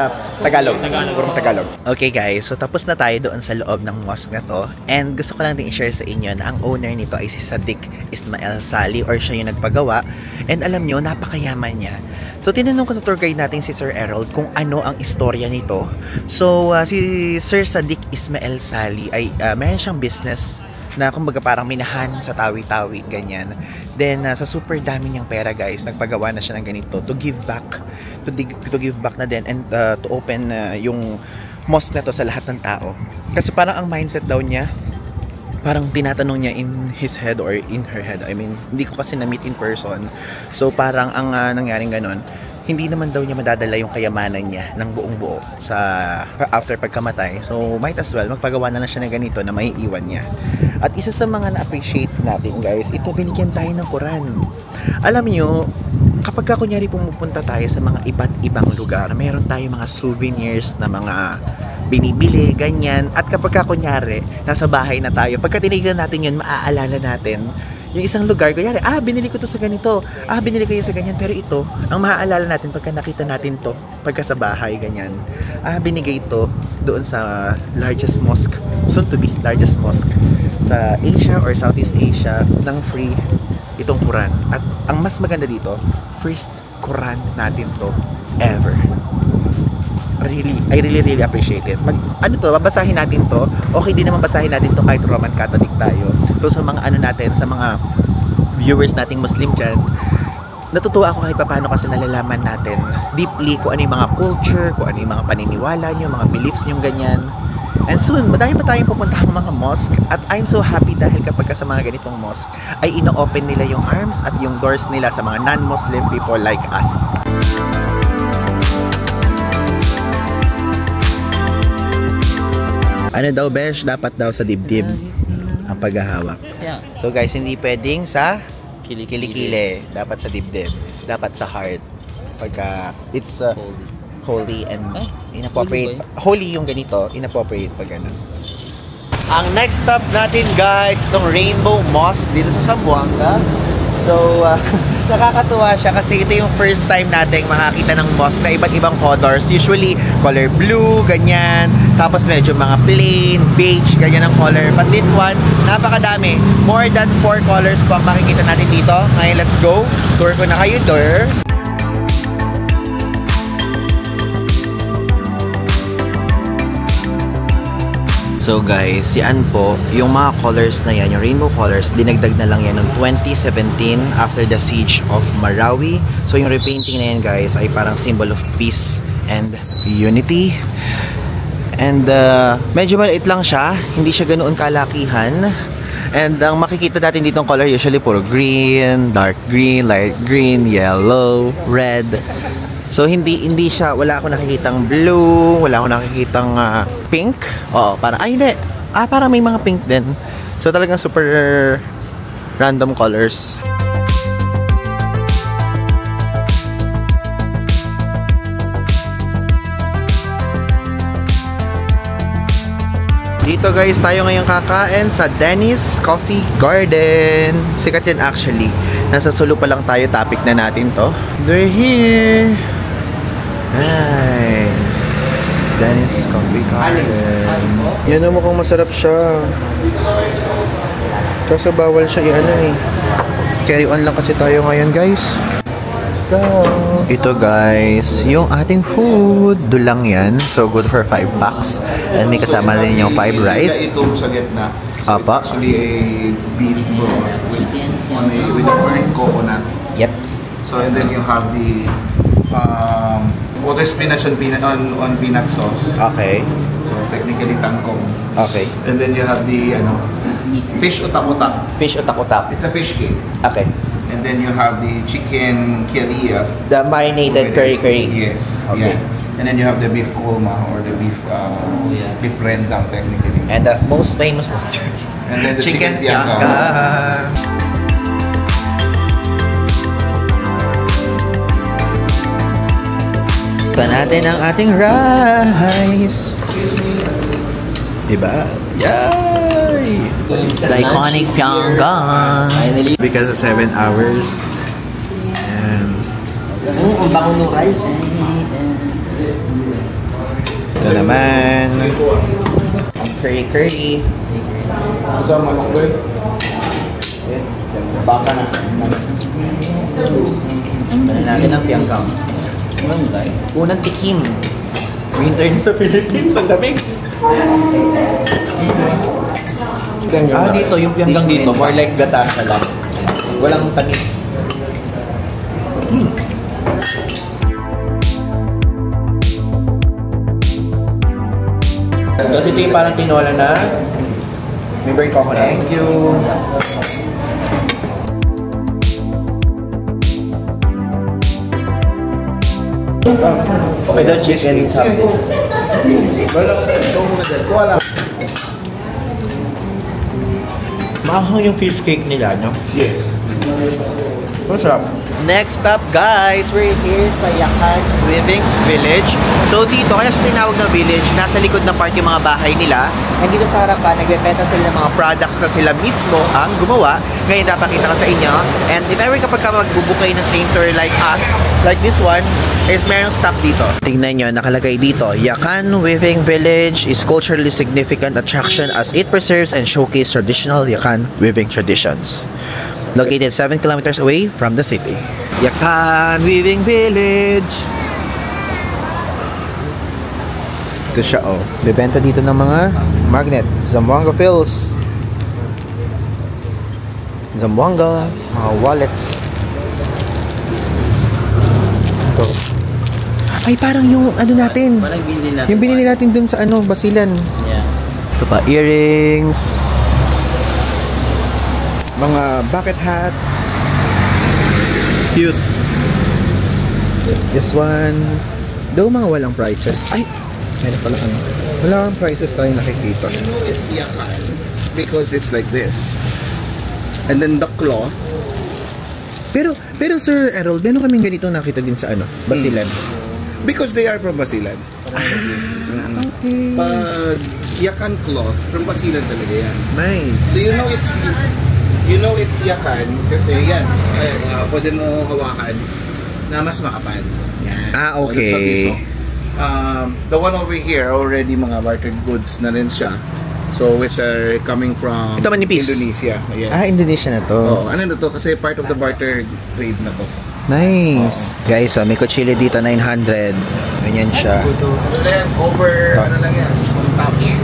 Tagalog. Purong Tagalog. Okay guys, so tapos na tayo doon sa loob ng mosque na to. And gusto ko lang din i-share sa inyo na ang owner nito ay si Sadiq Ismail Sali, or siya yung nagpagawa. And alam nyo, napakayaman niya. So tinanong ko sa tour guide natin si Sir Errol kung ano ang istorya nito. So si Sir Sadiq Ismail Sali ay meron siyang business na kumbaga parang minahan sa tawi-tawi, ganyan. Then sa super dami niyang pera guys, nagpagawa na siya ng ganito to give back, to give back na din, and to open yung mosque na to sa lahat ng tao. Kasi parang ang mindset daw niya, parang tinatanong niya in his head or in her head, I mean, hindi ko kasi na-meet in person. So parang ang nangyaring ganon, hindi naman daw niya madadala yung kayamanan niya ng buong buo sa after pagkamatay. So might as well magpagawa na lang siya ng ganito na maiiwan niya. At isa sa mga na-appreciate natin guys, ito, binigyan tayo ng Quran. Alam niyo, kapag kunyari pumupunta tayo sa mga iba't ibang lugar, meron tayong mga souvenirs na mga binibili, ganyan. At kapag kunyari nasa bahay na tayo, pagka tinignan natin yun, maaalala natin yung isang lugar, kunyari, binili ko to sa ganito, binili ko yun sa ganyan. Pero ito, ang maaalala natin pagka nakita natin to, pagka sa bahay, ganyan, binigay ito doon sa largest mosque, soon to be largest mosque sa Asia or Southeast Asia, ng free itong Quran. At ang mas maganda dito, first Quran natin to ever. I really appreciate it. Babasahin natin to. Okay din naman basahin natin to kahit Roman Catholic tayo. So sa mga natin, sa mga viewers nating Muslim dyan, natutuwa ako kahit paano kasi nalalaman natin deeply kung ano yung mga culture, kung ano yung mga paniniwala nyo, mga beliefs nyo, ganyan. And soon, madami pa tayong pupunta ng mga mosque. At I'm so happy dahil kapag sa mga ganitong mosque ay ino-open nila yung arms at yung doors nila sa mga non-Muslim people like us. Ano daw, besh? Dapat daw sa dibdib ang paghahawak. So guys, hindi pwedeng sa kilikili. Dapat sa dibdib. Dapat sa heart. Pagka it's holy and inappropriate. Holy yung ganito, inappropriate pag ganun. Ang next stop natin guys, itong Rainbow Mosque dito sa Zamboanga. So, nakakatuwa siya kasi ito yung first time nating makakita ng mosque na iba't ibang colors. Usually, color blue, ganyan. Tapos medyo mga plain, beige, ganyan ang color. But this one, napakadami. More than 4 colors po ang makikita natin dito. Ngayon, let's go. Tour ko na kayo, door. So guys, yan po, yung mga colors na yan, yung rainbow colors, dinagdag na lang yan noong 2017 after the siege of Marawi. So yung repainting na yan guys ay parang symbol of peace and unity. And medyo maliit lang siya, hindi siya ganoon kalakihan. And ang makikita natin ditong color usually puro green, dark green, light green, yellow, red. So hindi siya, wala akong nakikitang blue, wala akong nakikitang pink. Oo, parang hindi. Parang may mga pink din. So talagang super random colors. Dito guys, tayo ngayong kakain sa Denny's Coffee Garden. Sikat yan actually. Nasa Sulu pa lang tayo, topic na natin to. They're here. Nice. Denny's Coffee Garden. Yan ang mukhang masarap siya. Kaso bawal siya i-ano eh. Carry on lang kasi tayo ngayon guys. Let's go. Ito guys, yung ating food. Dulang yan. So good for 5 packs. And may kasama din yung 5 rice. Ito sa gitna. Apa? It's actually a beef broth with burnt coconut. Yep. So and then you have the water spinach on peanut sauce. Okay. So technically tangkong. Okay. And then you have the fish otak-otak. Fish otak-otak. It's a fish cake. Okay. And then you have the chicken kialia. The marinated curry. Yes. Okay. Yeah. And then you have the beef kolma or the beef beef rendang technically. And the most famous one. And then the chicken pianggang. Ito natin ang ating rice. Diba? Yay! The iconic pianggang. Because of 7 hours. And Ang bango ng rice. ito naman. Ang curry. Kasama mo ba? Baka na. Ano natin ang pianggang. Unang tikim. Winter sa Philippines. Ang damig. Dito, yung pianggang dito, more like gatasa lang. Walang tamis. Kasi ito yung parang tinola na may burnt coconut. Thank you. Okay, the chicken something. Mahang yung fish cake nila, no? Yes. What's up? Next up, guys, we're here sa Yakan Living Village. So dito, kaya siya tinawag na village, nasa likod na part yung mga bahay nila. And dito sa harapan, nagbebenta sila ng mga products na sila mismo ang gumawa. Ngayon, napakita ko sa inyo. And if ever kapag ka magbubukay ng same tour like us, like this one, is merong stop dito. Tingnan nyo, nakalagay dito, Yakan Weaving Village is culturally significant attraction as it preserves and showcases traditional Yakan weaving traditions. Located 7 kilometers away from the city. Yakan Weaving Village. Ito siya, oh. Bebenta dito ng mga magnet. Zamboanga fills. Zamboanga. Mga wallets. Ito. Ay, parang yung ano natin. Parang binili natin. Yung binili natin dun sa ano, Basilan. Yeah. Ito pa, earrings. Mga bucket hat. Cute. This one. Daw mga walang prices. Ay! Meron pala ano. Walang prices tayo nakikita. It's yakan because it's like this. And then the cloth. Pero Sir Errol, meron kaming ganito nakita din sa ano, Basilan. Because they are from Basilan. Okay. Pag yakan cloth, from Basilan talaga yan. Nice. So you know it's yakan kasi yan, pwede mo hawakan na mas makapal. Yan. Okay. So, that's what you saw. The one over here, already mga bartered goods na rin siya. So, which are coming from Ito manipis. Indonesia. Yes. Indonesia na to. Oh, ano na to? Kasi part of the barter trade na to. Nice. Guys, may kutsili dito 900. Ganyan siya. Ano lang, over, ano lang yan, touch.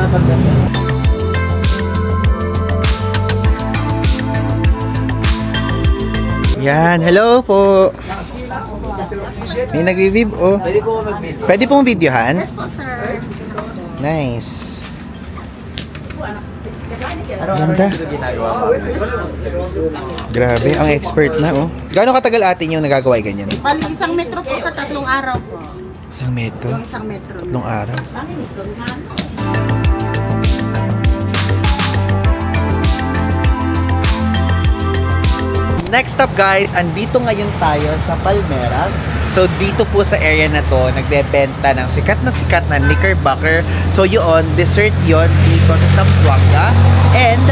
Pagkakita. Yan, hello po. May nag-weave, oh. Pwede po mag-video. Pwede pong videohan? Yes po, sir. Nice. Araw-araw Ganda. dito ginagawa pa. Grabe, ang expert na, oh. Gaano katagal atin yung nagagawa yung ganyan? Bali, 1 metro po sa 3 araw po. 1 metro? 1 metro. 3 araw. Next up, guys, andito ngayon tayo sa Palmeras. So dito po sa area na to, nagbebenta ng sikat na knickerbocker. So yun, dessert yun dito sa Zamboanga. And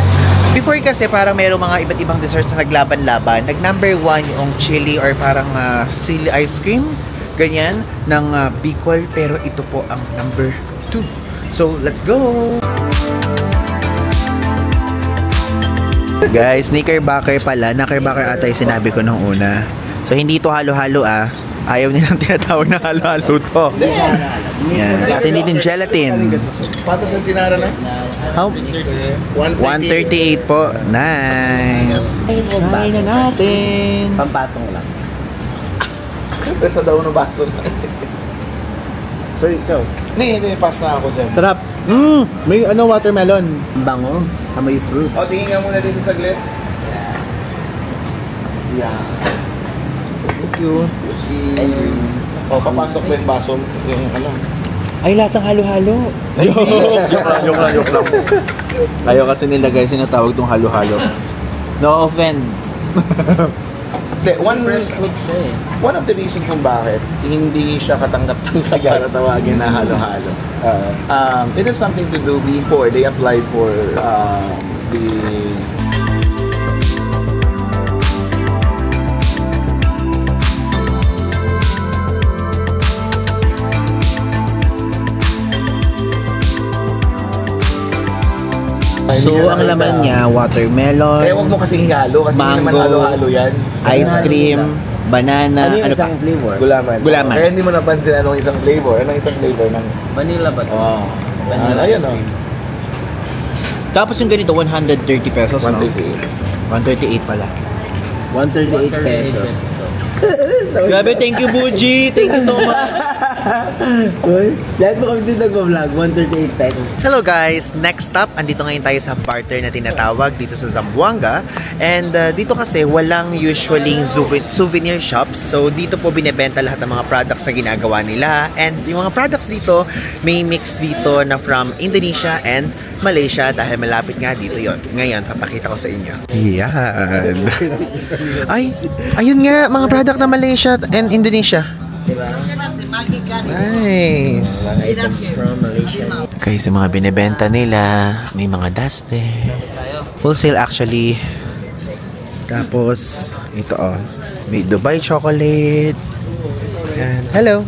before kasi parang merong mga iba't ibang desserts na naglaban-laban. Nag-number 1 yung chili or parang sili ice cream. Ganyan, ng Bicol. Pero ito po ang number 2. So let's go! Guys, knickerbocker pala. Knickerbocker ata yung sinabi ko nung una. So hindi to halo-halo Ayaw nilang tinatawag na halo-halo to. Yan. At hindi din gelatin. Patos ang sinara na? How? 138 po. Nice. Kain na natin. Pampatong lang. Basta daw ng baso na. Sorry, ikaw. Hindi, pass na ako dyan. Sarap. May watermelon. Bango. Amoy fruits. O, tingin nga muna dito saglit. Yeah. Thank you. Oh, papasok ba yung baso? Yung ano? Ay, lasang halo-halo. Joke lang. Tayo kasi nila guys, sinatawag tong halo-halo. No offend. One of the reasons kung bakit hindi siya katanggap-tanggap para tawagin na halo-halo. It is something to do before they applied for the So, ang laman niya, watermelon, wag mo kasing halo kasi hindi naman mango, halo-halo yan. ice cream, banana, Ano yung isang flavor? Gulaman. Kaya hindi mo napansin anong isang flavor. Anong isang flavor ng... Vanilla ba ito? Oh. Vanilla. Ayan o. Tapos yung ganito, 130 pesos, no? 138. 138 pala. 138 pesos. Grabe, thank you, Buji. Thank you so much. Lahat mo kami dito nag-vlog, 138 pesos. Hello guys! Next stop, andito ngayon tayo sa barter na tinatawag dito sa Zamboanga. And dito kasi walang usually souvenir shops. So dito po binebenta lahat ng mga products na ginagawa nila. And yung mga products dito, may mix dito na from Indonesia and Malaysia dahil malapit nga dito yon. Ngayon, papakita ko sa inyo. Yan! Ay, ayun nga, mga products na Malaysia and Indonesia. Nice! Mga items from Malaysia. Guys, yung mga binibenta nila, may mga dusty. Wholesale actually. Tapos, ito may Dubai chocolate. Yan. Hello!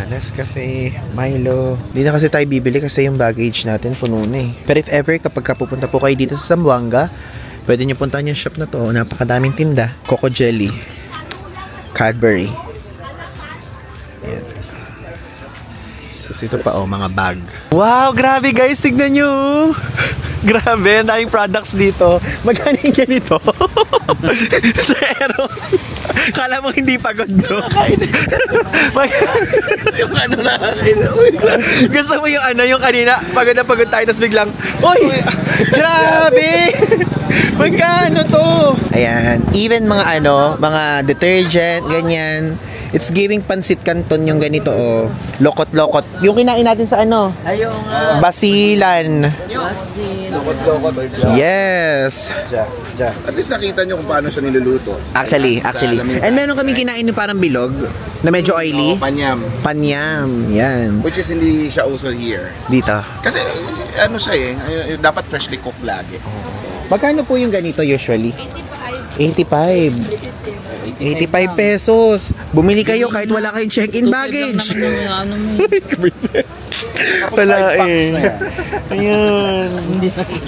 Nescafe, Milo. Hindi na kasi tayo bibili kasi yung baggage natin puno na eh. Pero if ever, kapag pupunta po kayo dito sa Zamboanga, pwede nyo puntahan yung shop na to. Napakadaming tinda. Coco Jelly. Cadbury. Yan. Tapos ito pa mga bag. Wow, grabe guys, tignan nyo. Grabe, ang daming products dito. Magkano yung ganito? Zero. Kala mo hindi pagod do. Yung ano nakakain. Gusto mo yung yung kanina, pagod na pagod tayo, tapos biglang, uy, grabe. Magkano to? Ayan, even mga mga detergent, ganyan. It's giving pansit canton yung ganito Lokot-lokot. Yung kinain natin sa Ayun Basilan. Lokot-lokot or jack. Yes. Jack. At least nakita nyo kung paano siya niluluto. Actually. And meron kami kinain na parang bilog na medyo oily. Panyam. Panyam. Yan. Which is hindi siya uso here. Dito. Kasi siya dapat freshly cooked lagi. Magkano po yung ganito usually? 85 pesos. Bumili kayo kahit wala kayong check-in baggage. Wala Ayan.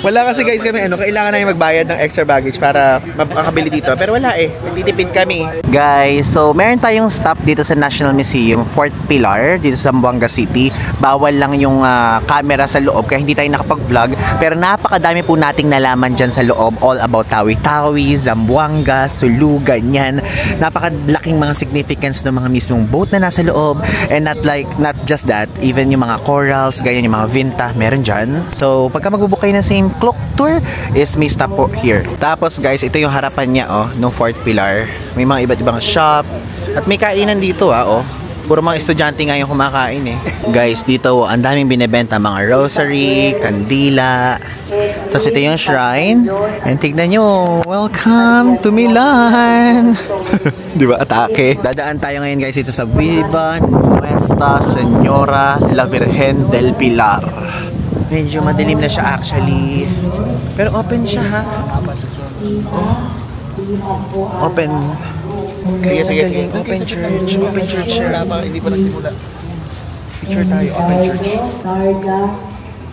Wala kasi guys kami kailangan na magbayad ng extra baggage para makakabili dito. Pero wala nagtitipid kami. Guys, so meron tayong stop dito sa National Museum, Fort Pilar, dito sa Zamboanga City. Bawal lang yung camera sa loob kaya hindi tayo nakapag-vlog. Pero napakadami po nating nalaman dyan sa loob. All about Tawi-Tawi, Zamboanga, Sulu, ganyan. Napakalaking mga significance ng mga mismong boat na nasa loob. And not just that, even yung mga corals, ganyan yung mga vinta, meron dyan. So, pagka magbubook kayo ng same clock tour, is may stop po here. Tapos guys, ito yung harapan niya no Fort Pilar. May mga iba't ibang shop. At may kainan dito Puro mga estudyante nga yung kumakain Guys, dito ang daming binebenta, mga rosary, kandila. Tapos ito yung shrine. And tignan nyo, welcome to Milan. Di ba? Atake. Dadaan tayo ngayon guys dito sa Viva Nuestra Señora la Virgen del Pilar. Medyo madilim na siya actually. Pero open siya Open. Sige. Open church. Wala pa, hindi pa nagsimula. Picture tayo, open church. Narda,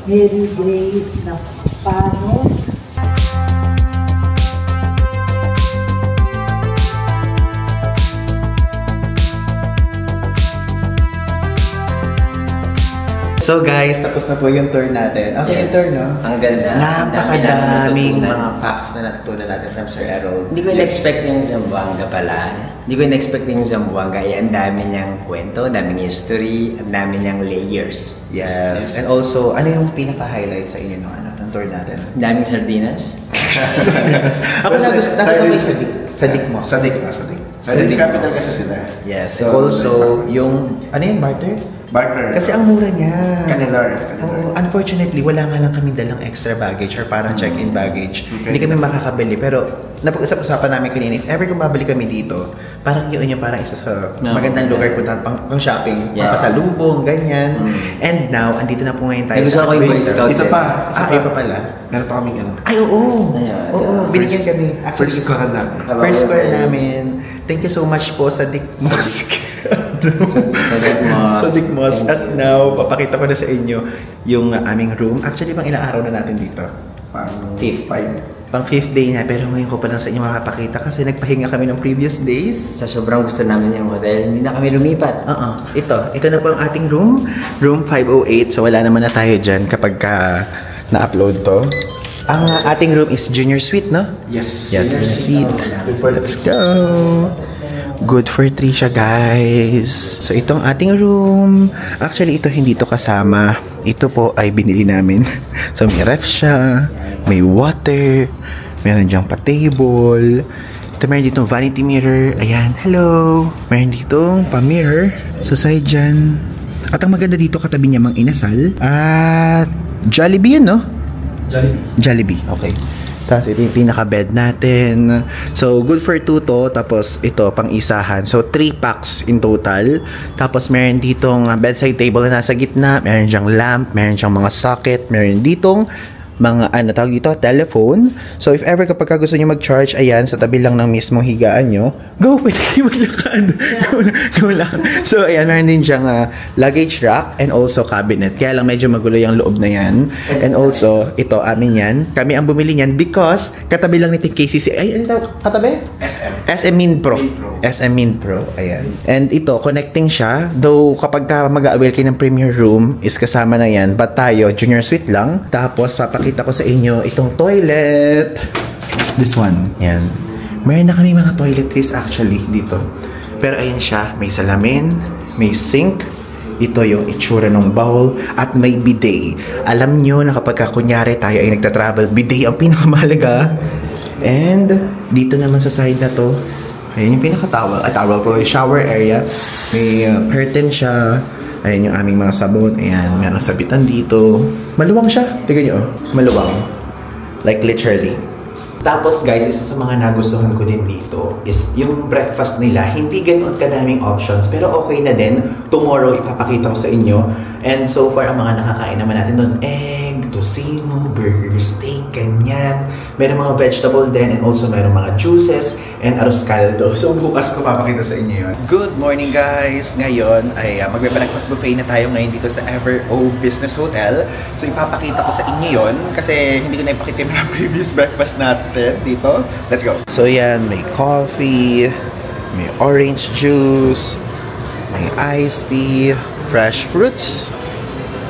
Mary Grace na Pano. So guys, tapos na po yung tour natin. Okay, yung tour, no? Ang ganda. Napakadaming mga facts na natutunan natin from Sir Errol. Hindi ko in-expect yung Zamboanga pala. Hindi ko in-expect yung Zamboanga. Ang dami niyang kwento, ang daming history, ang dami niyang layers. Yes. And also, ano yung pinaka-highlight sa inyo ng tour natin? Daming sardinas. Ako nakita may Sadik mo. Sadik. Sadik capital kasi sila. Yes. So, also, yung, ano yung barter? Barter. Kasi ang mura niya. Kanilar. Oo, unfortunately, wala nga lang kami dalang extra baggage or parang check-in baggage. Okay. Hindi kami makakabili. Pero, napag-usap-usapan namin kanina, if ever kung babalik kami dito, parang yun yung parang isa sa magandang lugar po pang shopping, pasalubong, ganyan. And now, andito na po ngayon tayo. Gusto ko yung Boy Scout. Isa pa. Iba pa pala. Meron pa kaming ano. Ay, oo. Oo, binigyan kami. Actually, First score namin. First score namin. Thank you so much po sa Dick Mosque. Sa Dick Mosque. At now, papakita ko na sa inyo yung aming room. Actually, pang ilang araw na natin dito. Pang 5th day na. Pero ngayon ko pa lang sa inyo makapakita kasi nagpahinga kami ng previous days. Sa sobrang gusto namin yung hotel, hindi na kami lumipat. Ito na po ang ating room. Room 508. So, wala naman na tayo dyan kapag na-upload to. Ang ating room is Junior Suite, no? Yes. Junior Suite. Let's go! Good for 3 siya, guys. So, itong ating room. Actually, ito hindi to kasama. Ito po ay binili namin. So, may ref siya. May water. Meron diyang pa-table. Ito, meron ditong vanity mirror. Ayan, hello! Meron ditong pa-mirror. So, side dyan. At ang maganda dito, katabi niya mang inasal. At Jollibee yun, no? Jollibee. Okay. Tapos ito yung pinaka-bed natin. So, good for 2 to. Tapos ito, pang-isahan. So, 3 packs in total. Tapos meron ditong bedside table na nasa gitna. Meron diyang lamp. Meron diyang mga socket. Meron ditong mga, tawag dito, telephone. So, if ever kapag gusto nyo mag-charge, ayan, sa tabi lang ng mismong higaan nyo, go, pwede kayo maglakad. Go lang. So, ayan, meron din diyang luggage rack and also cabinet. Kaya lang medyo magulo yung loob na yan. And also, ito, amin yan. Kami ang bumili niyan because katabi lang nito KCC. Ay, ano tawag? Katabi? SM Minpro. SM Minpro. Ayan. And ito, connecting siya. Though, kapag mag-a-avail kayo ng premier room, is kasama na yan. But tayo, Junior Suite lang. Tapos, papakita ko sa inyo itong toilet. This one. Yan. Meron na kami mga toiletries actually dito. Pero ayan siya. May salamin. May sink. Ito yung itsura ng bowl. At may bidet. Alam nyo na kapag kunyari tayo ay nagta-travel, bidet ang pinakamahalaga. And dito naman sa side na to, ayan yung pinaka-towel. Towel ko. Shower area. May curtain siya. Ayan yung aming mga sabon. Ayan, meron sabitan dito. Maluwang siya. Tignan nyo, maluwang. Like literally. Tapos guys, isa sa mga nagustuhan ko din dito is yung breakfast nila. Hindi ganoon kadaming options, pero okay na din. Tomorrow, ipapakita ko sa inyo. And so far, ang mga nakakain naman natin doon, egg, tocino, burger, steak, ganyan. Meron mga vegetable din and also meron mga juices and arroz caldo. So bukas ko papakita sa inyo yun. Good morning guys! Ngayon ay magbe-breakfast buffet na tayo ngayon dito sa Ever-O Business Hotel. So ipapakita ko sa inyo yun kasi hindi ko na ipakita yung mga previous breakfast natin dito. Let's go! So yan, may coffee, may orange juice, may iced tea, fresh fruits,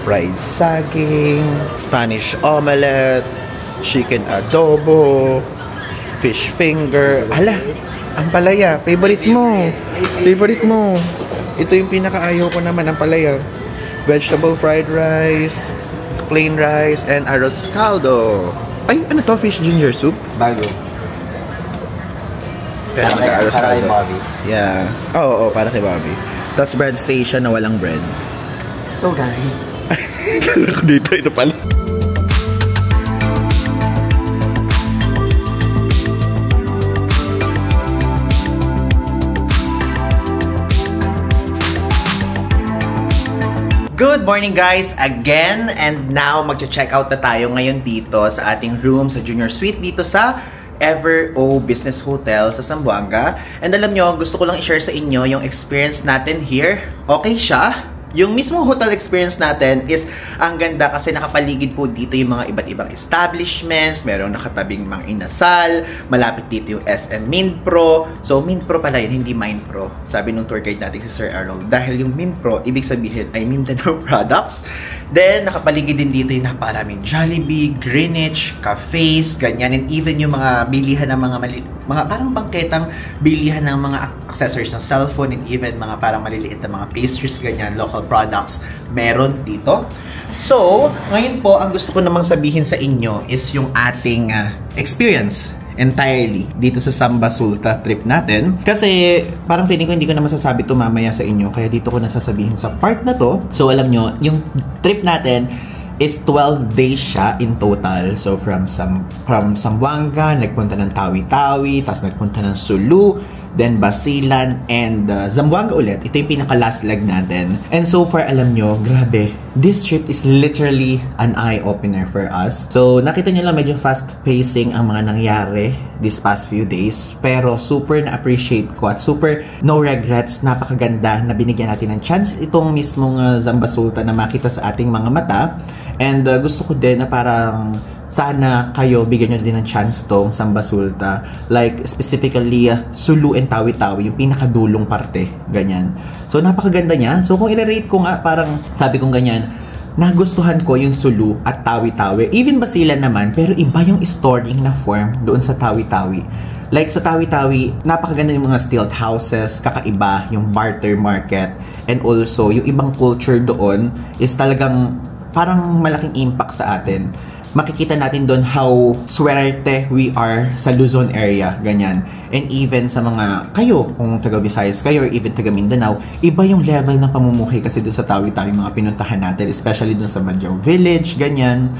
fried saging, Spanish omelette, chicken adobo, fish finger. Ala, ang palaya. Favorite mo. Favorite mo. Ito yung pinakaayaw ko naman, ang palaya. Vegetable fried rice, plain rice, and arroz caldo. Ay, ano to? Fish ginger soup? Bago. Kaya para kay Bobby. Yeah. Oo, para kay Bobby. Tapos bread station na walang bread. Ito, guys. Kala ko dito, ito pala. Good morning guys again, and now magche-check out na tayo ngayon dito sa ating room sa Junior Suite dito sa Ever-O Business Hotel sa Zamboanga. And alam nyo, gusto ko lang i-share sa inyo yung experience natin here. Okay siya. Yung mismong hotel experience natin is ang ganda kasi nakapaligid po dito yung mga iba't ibang establishments. Merong nakatabing Mang Inasal, malapit dito yung SM Minpro. So Minpro pala yun, hindi Mindpro. Sabi nung tour guide natin si Sir Errol. Dahil yung Minpro, ibig sabihin ay Mindanao products. Then nakapaligid din dito yung napakaraming Jollibee, Greenwich, cafes, ganyan. And even yung mga bilihan ng mga parang bangketang bilihan ng mga accessories ng cellphone and even mga parang maliliit na mga pastries, ganyan, local pharmaceutical products meron dito. So, ngayon po, ang gusto ko namang sabihin sa inyo is yung ating experience entirely dito sa Samba Sulta trip natin. Kasi parang feeling ko hindi ko na masasabi to mamaya sa inyo, kaya dito ko nasasabihin sa part na to. So, alam nyo, yung trip natin is 12 days siya in total. So, from Zamboanga, nagpunta ng Tawi-Tawi, tapos nagpunta ng Sulu, then Basilan, and Zamboanga ulit. Ito yung pinaka-last leg natin. And so far, alam nyo, grabe, this trip is literally an eye-opener for us. So, nakita nyo lang, medyo fast-pacing ang mga nangyari this past few days. Pero super na-appreciate ko at super no regrets, napakaganda na binigyan natin ng chance itong mismong Samba Sulta na makita sa ating mga mata. And gusto ko din na parang sana kayo bigyan nyo din ng chance tong Samba Sulta. Like, specifically, Sulu and Tawi-Tawi, yung pinakadulong parte. Ganyan. So, napakaganda niya. So, kung i-rate ko nga, parang sabi kong ganyan, nagustuhan ko yung Sulu at Tawi-Tawi. Even Basilan naman, pero iba yung story na form doon sa Tawi-Tawi. Like, sa Tawi-Tawi, napakaganda yung mga stilt houses, kakaiba, yung barter market, and also, yung ibang culture doon is talagang parang malaking impact sa atin. Makikita natin doon how swerte we are sa Luzon area, ganyan. And even sa mga kayo, kung taga Visayas kayo or even taga Mindanao, iba yung level ng pamumuhay kasi doon sa Tawi-Tawi mga pinuntahan natin, especially doon sa Banjao Village, ganyan.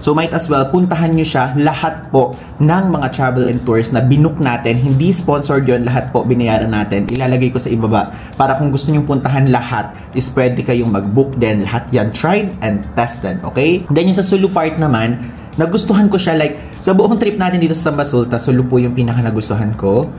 So might as well, puntahan nyo siya. Lahat po ng mga travel and tours na binook natin, hindi sponsored yun, lahat po binayaran natin. Ilalagay ko sa ibaba para kung gusto nyo puntahan lahat, is pwede kayong mag-book din. Lahat yan tried and tested, okay? Then yung sa Sulu part naman, nagustuhan ko siya. Like, sa buong trip natin dito sa Samba Sulta, Sulu po yung pinaka nagustuhan ko.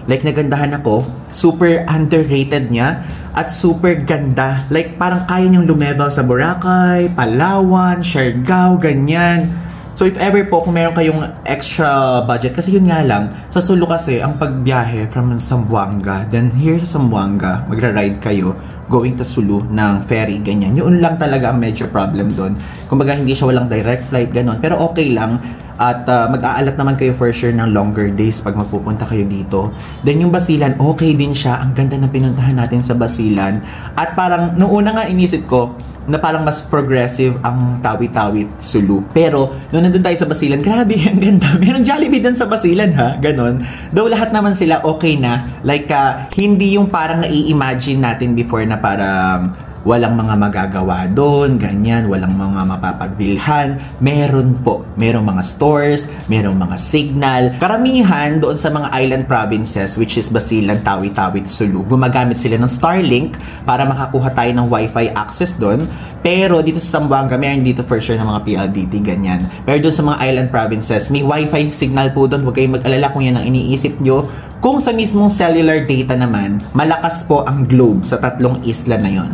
Like, nagandahan ako. Super underrated niya. At super ganda. Like, parang kaya niyong lumevel sa Boracay, Palawan, Siargao, ganyan. So, if ever po, kung meron kayong extra budget, kasi yun nga lang, sa Sulu kasi, ang pagbiyahe from Zamboanga, then here sa Zamboanga, magra-ride kayo, going to Sulu ng ferry, ganyan. Yun lang talaga ang major problem doon. Kumbaga, hindi siya walang direct flight, ganon. Pero okay lang. At mag-aalat naman kayo for sure ng longer days pag magpupunta kayo dito. Then yung Basilan, okay din siya. Ang ganda na pinuntahan natin sa Basilan. At parang, noong una nga inisip ko, na parang mas progressive ang Tawi-Tawi Sulu. Pero, nung nandun tayo sa Basilan, grabe, ang ganda. Meron Jollibee din sa Basilan, ha? Ganon. Though lahat naman sila okay na. Like, hindi yung parang nai-imagine natin before na parang walang mga magagawa doon, ganyan, walang mga mapapagbilhan. Meron po. Merong mga stores, merong mga signal. Karamihan doon sa mga island provinces, which is Basilan, Tawi-Tawi, Sulu, gumagamit sila ng Starlink para makakuha tayo ng Wi-Fi access doon. Pero dito sa Zamboanga, meron dito for sure ng mga PLDT, ganyan. Pero doon sa mga island provinces, may Wi-Fi signal po doon. Huwag kayong mag-alala kung yan ang iniisip nyo. Kung sa mismong cellular data naman, malakas po ang Globe sa tatlong isla na yon.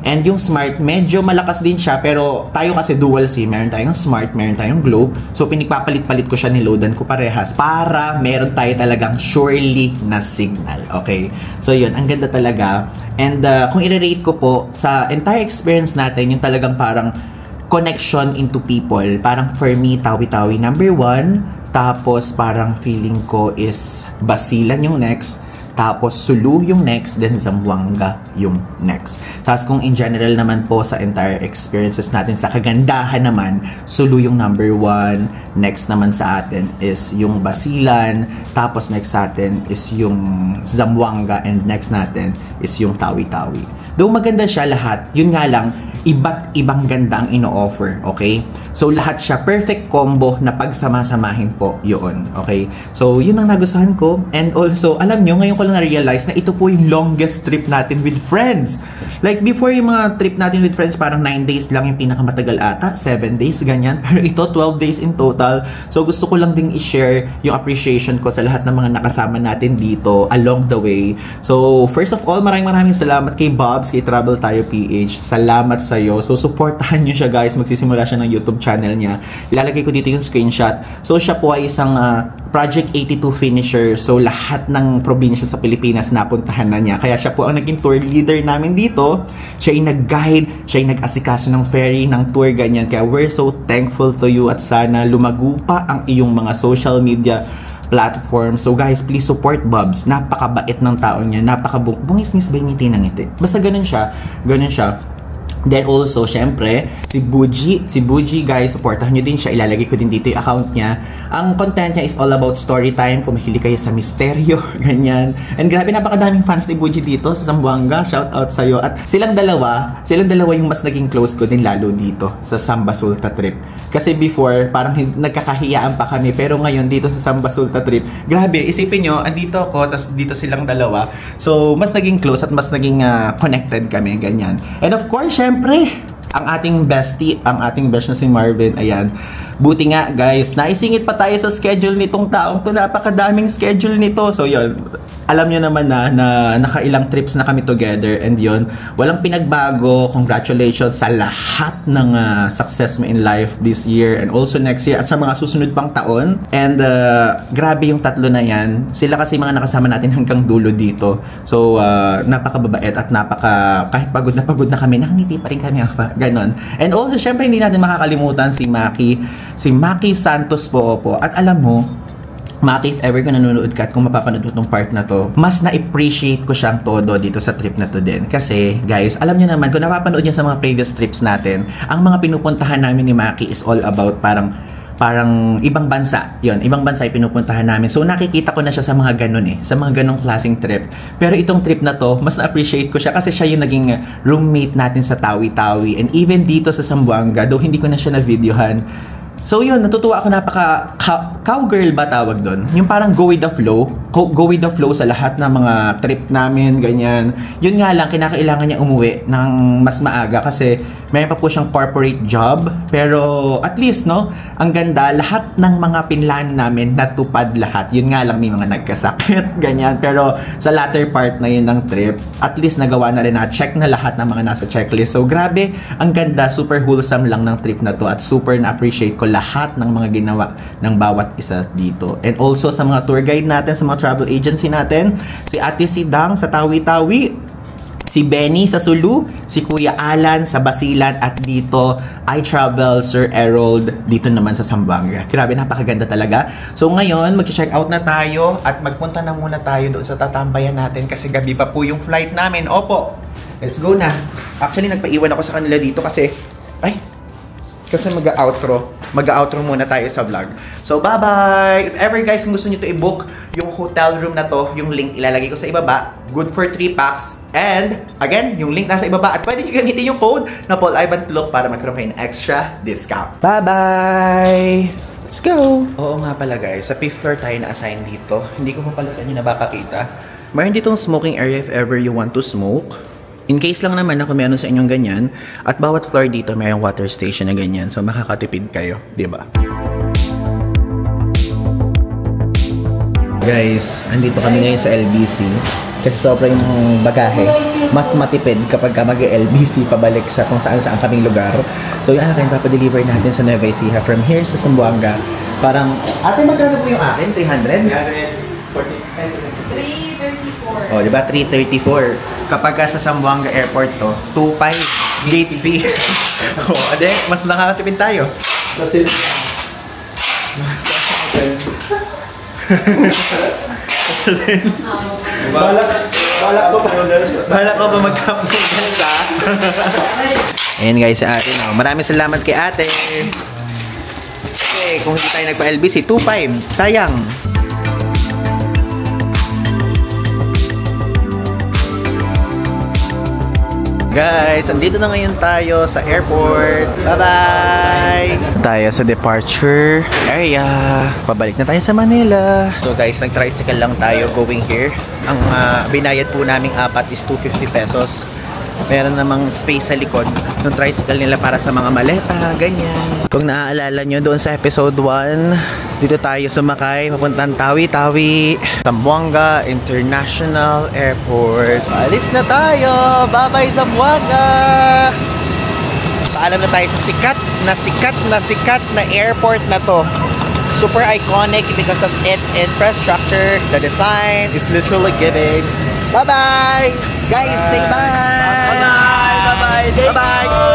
And yung Smart, medyo malakas din siya, pero tayo kasi dual SIM. Meron tayong Smart, meron tayong Globe. So, pinagpapalit-palit ko siya, niloadan ko parehas para meron tayo talagang surely na signal. Okay? So, yun. Ang ganda talaga. And kung i-rate ko po, sa entire experience natin, yung talagang parang connection into people. Parang for me, Tawi-Tawi number 1. Tapos, parang feeling ko is Basilan yung next. Tapos Sulu yung next, then Zamboanga yung next. Tapos kung in general naman po sa entire experiences natin, sa kagandahan naman, Sulu yung number 1. Next naman sa atin is yung Basilan. Tapos next sa atin is yung Zamboanga. And next natin is yung Tawi-Tawi. Though maganda siya lahat, yun nga lang, iba't ibang ganda ang ino-offer, okay? So, lahat siya, perfect combo na pagsama-samahin po yun, okay? So, yun ang nagustuhan ko. And also, alam nyo, ngayon ko lang na-realize na ito po yung longest trip natin with friends. Like, before yung mga trip natin with friends, parang 9 days lang yung pinakamatagal ata, 7 days, ganyan. Pero ito, 12 days in total. So, gusto ko lang ding i-share yung appreciation ko sa lahat ng mga nakasama natin dito along the way. So, first of all, maraming salamat kay Bobs, kay Travel Tayo PH. Salamat sa'yo. So, supportahan nyo siya, guys. Magsisimula siya ng YouTube channel niya. Ilalagay ko dito yung screenshot. So, siya po ay isang Project 82 finisher. So, lahat ng probinsya sa Pilipinas napuntahan na niya. Kaya siya po ang naging tour leader namin dito. Siya ay nag-guide, siya ay nag-asikaso ng ferry, ng tour, ganyan. Kaya we're so thankful to you at sana lumago pa ang iyong mga social media platform. So guys, please support Bobs. Napakabait ng tao niya. Bungis-ngis ba yung ngiti ng ngiti? Basta ganun siya. Ganun siya. Then also, syempre, si Buji guys, supportahan nyo din siya. Ilalagay ko din dito yung account niya. Ang content niya is all about story time. Kung mahilig kayo sa misteryo, ganyan. And grabe, napakadaming fans ni Buji dito sa Zamboanga. Shout out sa'yo. At silang dalawa yung mas naging close ko din lalo dito sa Samba Sulta trip. Kasi before, parang nagkakahiyaan pa kami. Pero ngayon, dito sa Samba Sulta trip, grabe, isipin nyo, andito ako, tas dito silang dalawa. So, mas naging close at mas naging connected kami, ganyan. And of course, syempre, ang ating bestie, ang ating best na si Marvin, ayan. Buti nga guys, naisingit pa tayo sa schedule nitong taong to. Napakadaming schedule nito. So yun, alam nyo naman na nakailang trips na kami together. And yun, walang pinagbago. Congratulations sa lahat ng success mo in life this year and also next year at sa mga susunod pang taon. And grabe yung tatlo na yan. Sila kasi mga nakasama natin hanggang dulo dito. So napakababait at kahit pagod na kami, nakangiti pa rin kami. Ganon. And also, syempre hindi natin makakalimutan si Maki Santos po. At alam mo, Maki, if ever ka nanonood ka at kung mapapanood mo itong part na to, mas na-appreciate ko siyang todo dito sa trip na to din. Kasi, guys, alam niyo naman, kung napapanood niyo sa mga previous trips natin, ang mga pinupuntahan namin ni Maki is all about parang ibang bansa. Yun, ibang bansa yung pinupuntahan namin. So, nakikita ko na siya sa mga ganun sa mga ganung klaseng trip. Pero itong trip na to, mas na-appreciate ko siya kasi siya yung naging roommate natin sa Tawi-Tawi. And even dito sa Zamboanga, though hindi ko na siya na-videohan. So yun, natutuwa ako, cowgirl ba tawag doon? Yung parang go with the flow sa lahat ng mga trip namin, ganyan. Yun nga lang, kinakailangan niya umuwi ng mas maaga kasi may pa po siyang corporate job. Pero at least, no, ang ganda, lahat ng mga pinlan namin natupad lahat. Yun nga lang, may mga nagkasakit, ganyan. Pero sa latter part na yun ng trip, at least nagawa na rin check na lahat ng mga nasa checklist. So grabe, ang ganda, super wholesome lang ng trip na to at super na-appreciate ko lahat ng mga ginawa ng bawat isa dito. And also sa mga tour guide natin, sa mga travel agency natin, si Ate Sidang sa Tawi-Tawi, si Benny sa Sulu, si Kuya Alan sa Basilan, at dito I Travel Sir Errol dito naman sa Zamboanga. Grabe, napakaganda talaga. So ngayon, mag-check out na tayo at magpunta na muna tayo doon sa tatambayan natin kasi gabi pa po yung flight namin. Opo, let's go na. Actually, nagpaiwan ako sa kanila dito kasi mag-outro muna tayo sa vlog. So, bye-bye! If ever guys, gusto nyo to i-book yung hotel room na to, yung link ilalagay ko sa ibaba. Good for 3 packs. And, again, yung link nasa ibaba. At pwede nyo gamitin yung code na Paul Ivan Tlok para magkaroon kayo ng extra discount. Bye-bye! Let's go! Oo nga pala guys, sa 5th floor tayo na-assign dito. Hindi ko pa pala sa inyo napapakita. Mayroon ditong smoking area if ever you want to smoke. In case lang naman na kung meron sa inyong ganyan, at bawat floor dito mayroong water station na ganyan. So makakatipid kayo, di ba? Guys, andito kami ngayon sa LBC. Kasi sobrang yung bagahe, mas matipid kapag mag-LBC pabalik sa kung saan kaming lugar. So yung akin, papadeliver natin sa Nueva Ecija from here sa Zamboanga. Parang, ate, magkano po yung akin? 300? 334. O, diba? 334. Kapag sa Zamboanga Airport to, 2.5 gate fee. O, ade, mas nakakatipid tayo. Kasi balak ko ba magkapunan ka? Ayan guys, sa atin. Maraming salamat kay ate. Okay, kung hindi tayo nagpa-LBC, 2.5. Sayang. Guys, andito na ngayon tayo sa airport. Bye-bye! Tayo sa departure area. Pabalik na tayo sa Manila. So guys, nag-tricycle lang tayo going here. Ang binayad po naming apat is 250 pesos. Meron namang space sa likod ng tricycle nila para sa mga maleta, ganyan. Kung naaalala nyo doon sa episode 1, dito tayo sumakay, papuntang Tawi-Tawi, Zamboanga International Airport. Alis na tayo! Bye-bye Zamboanga! Paalam na tayo sa sikat na airport na to. Super iconic because of its infrastructure. The design is literally giving. Bye-bye! Guys, say bye! Bye-bye! Bye-bye! Bye-bye!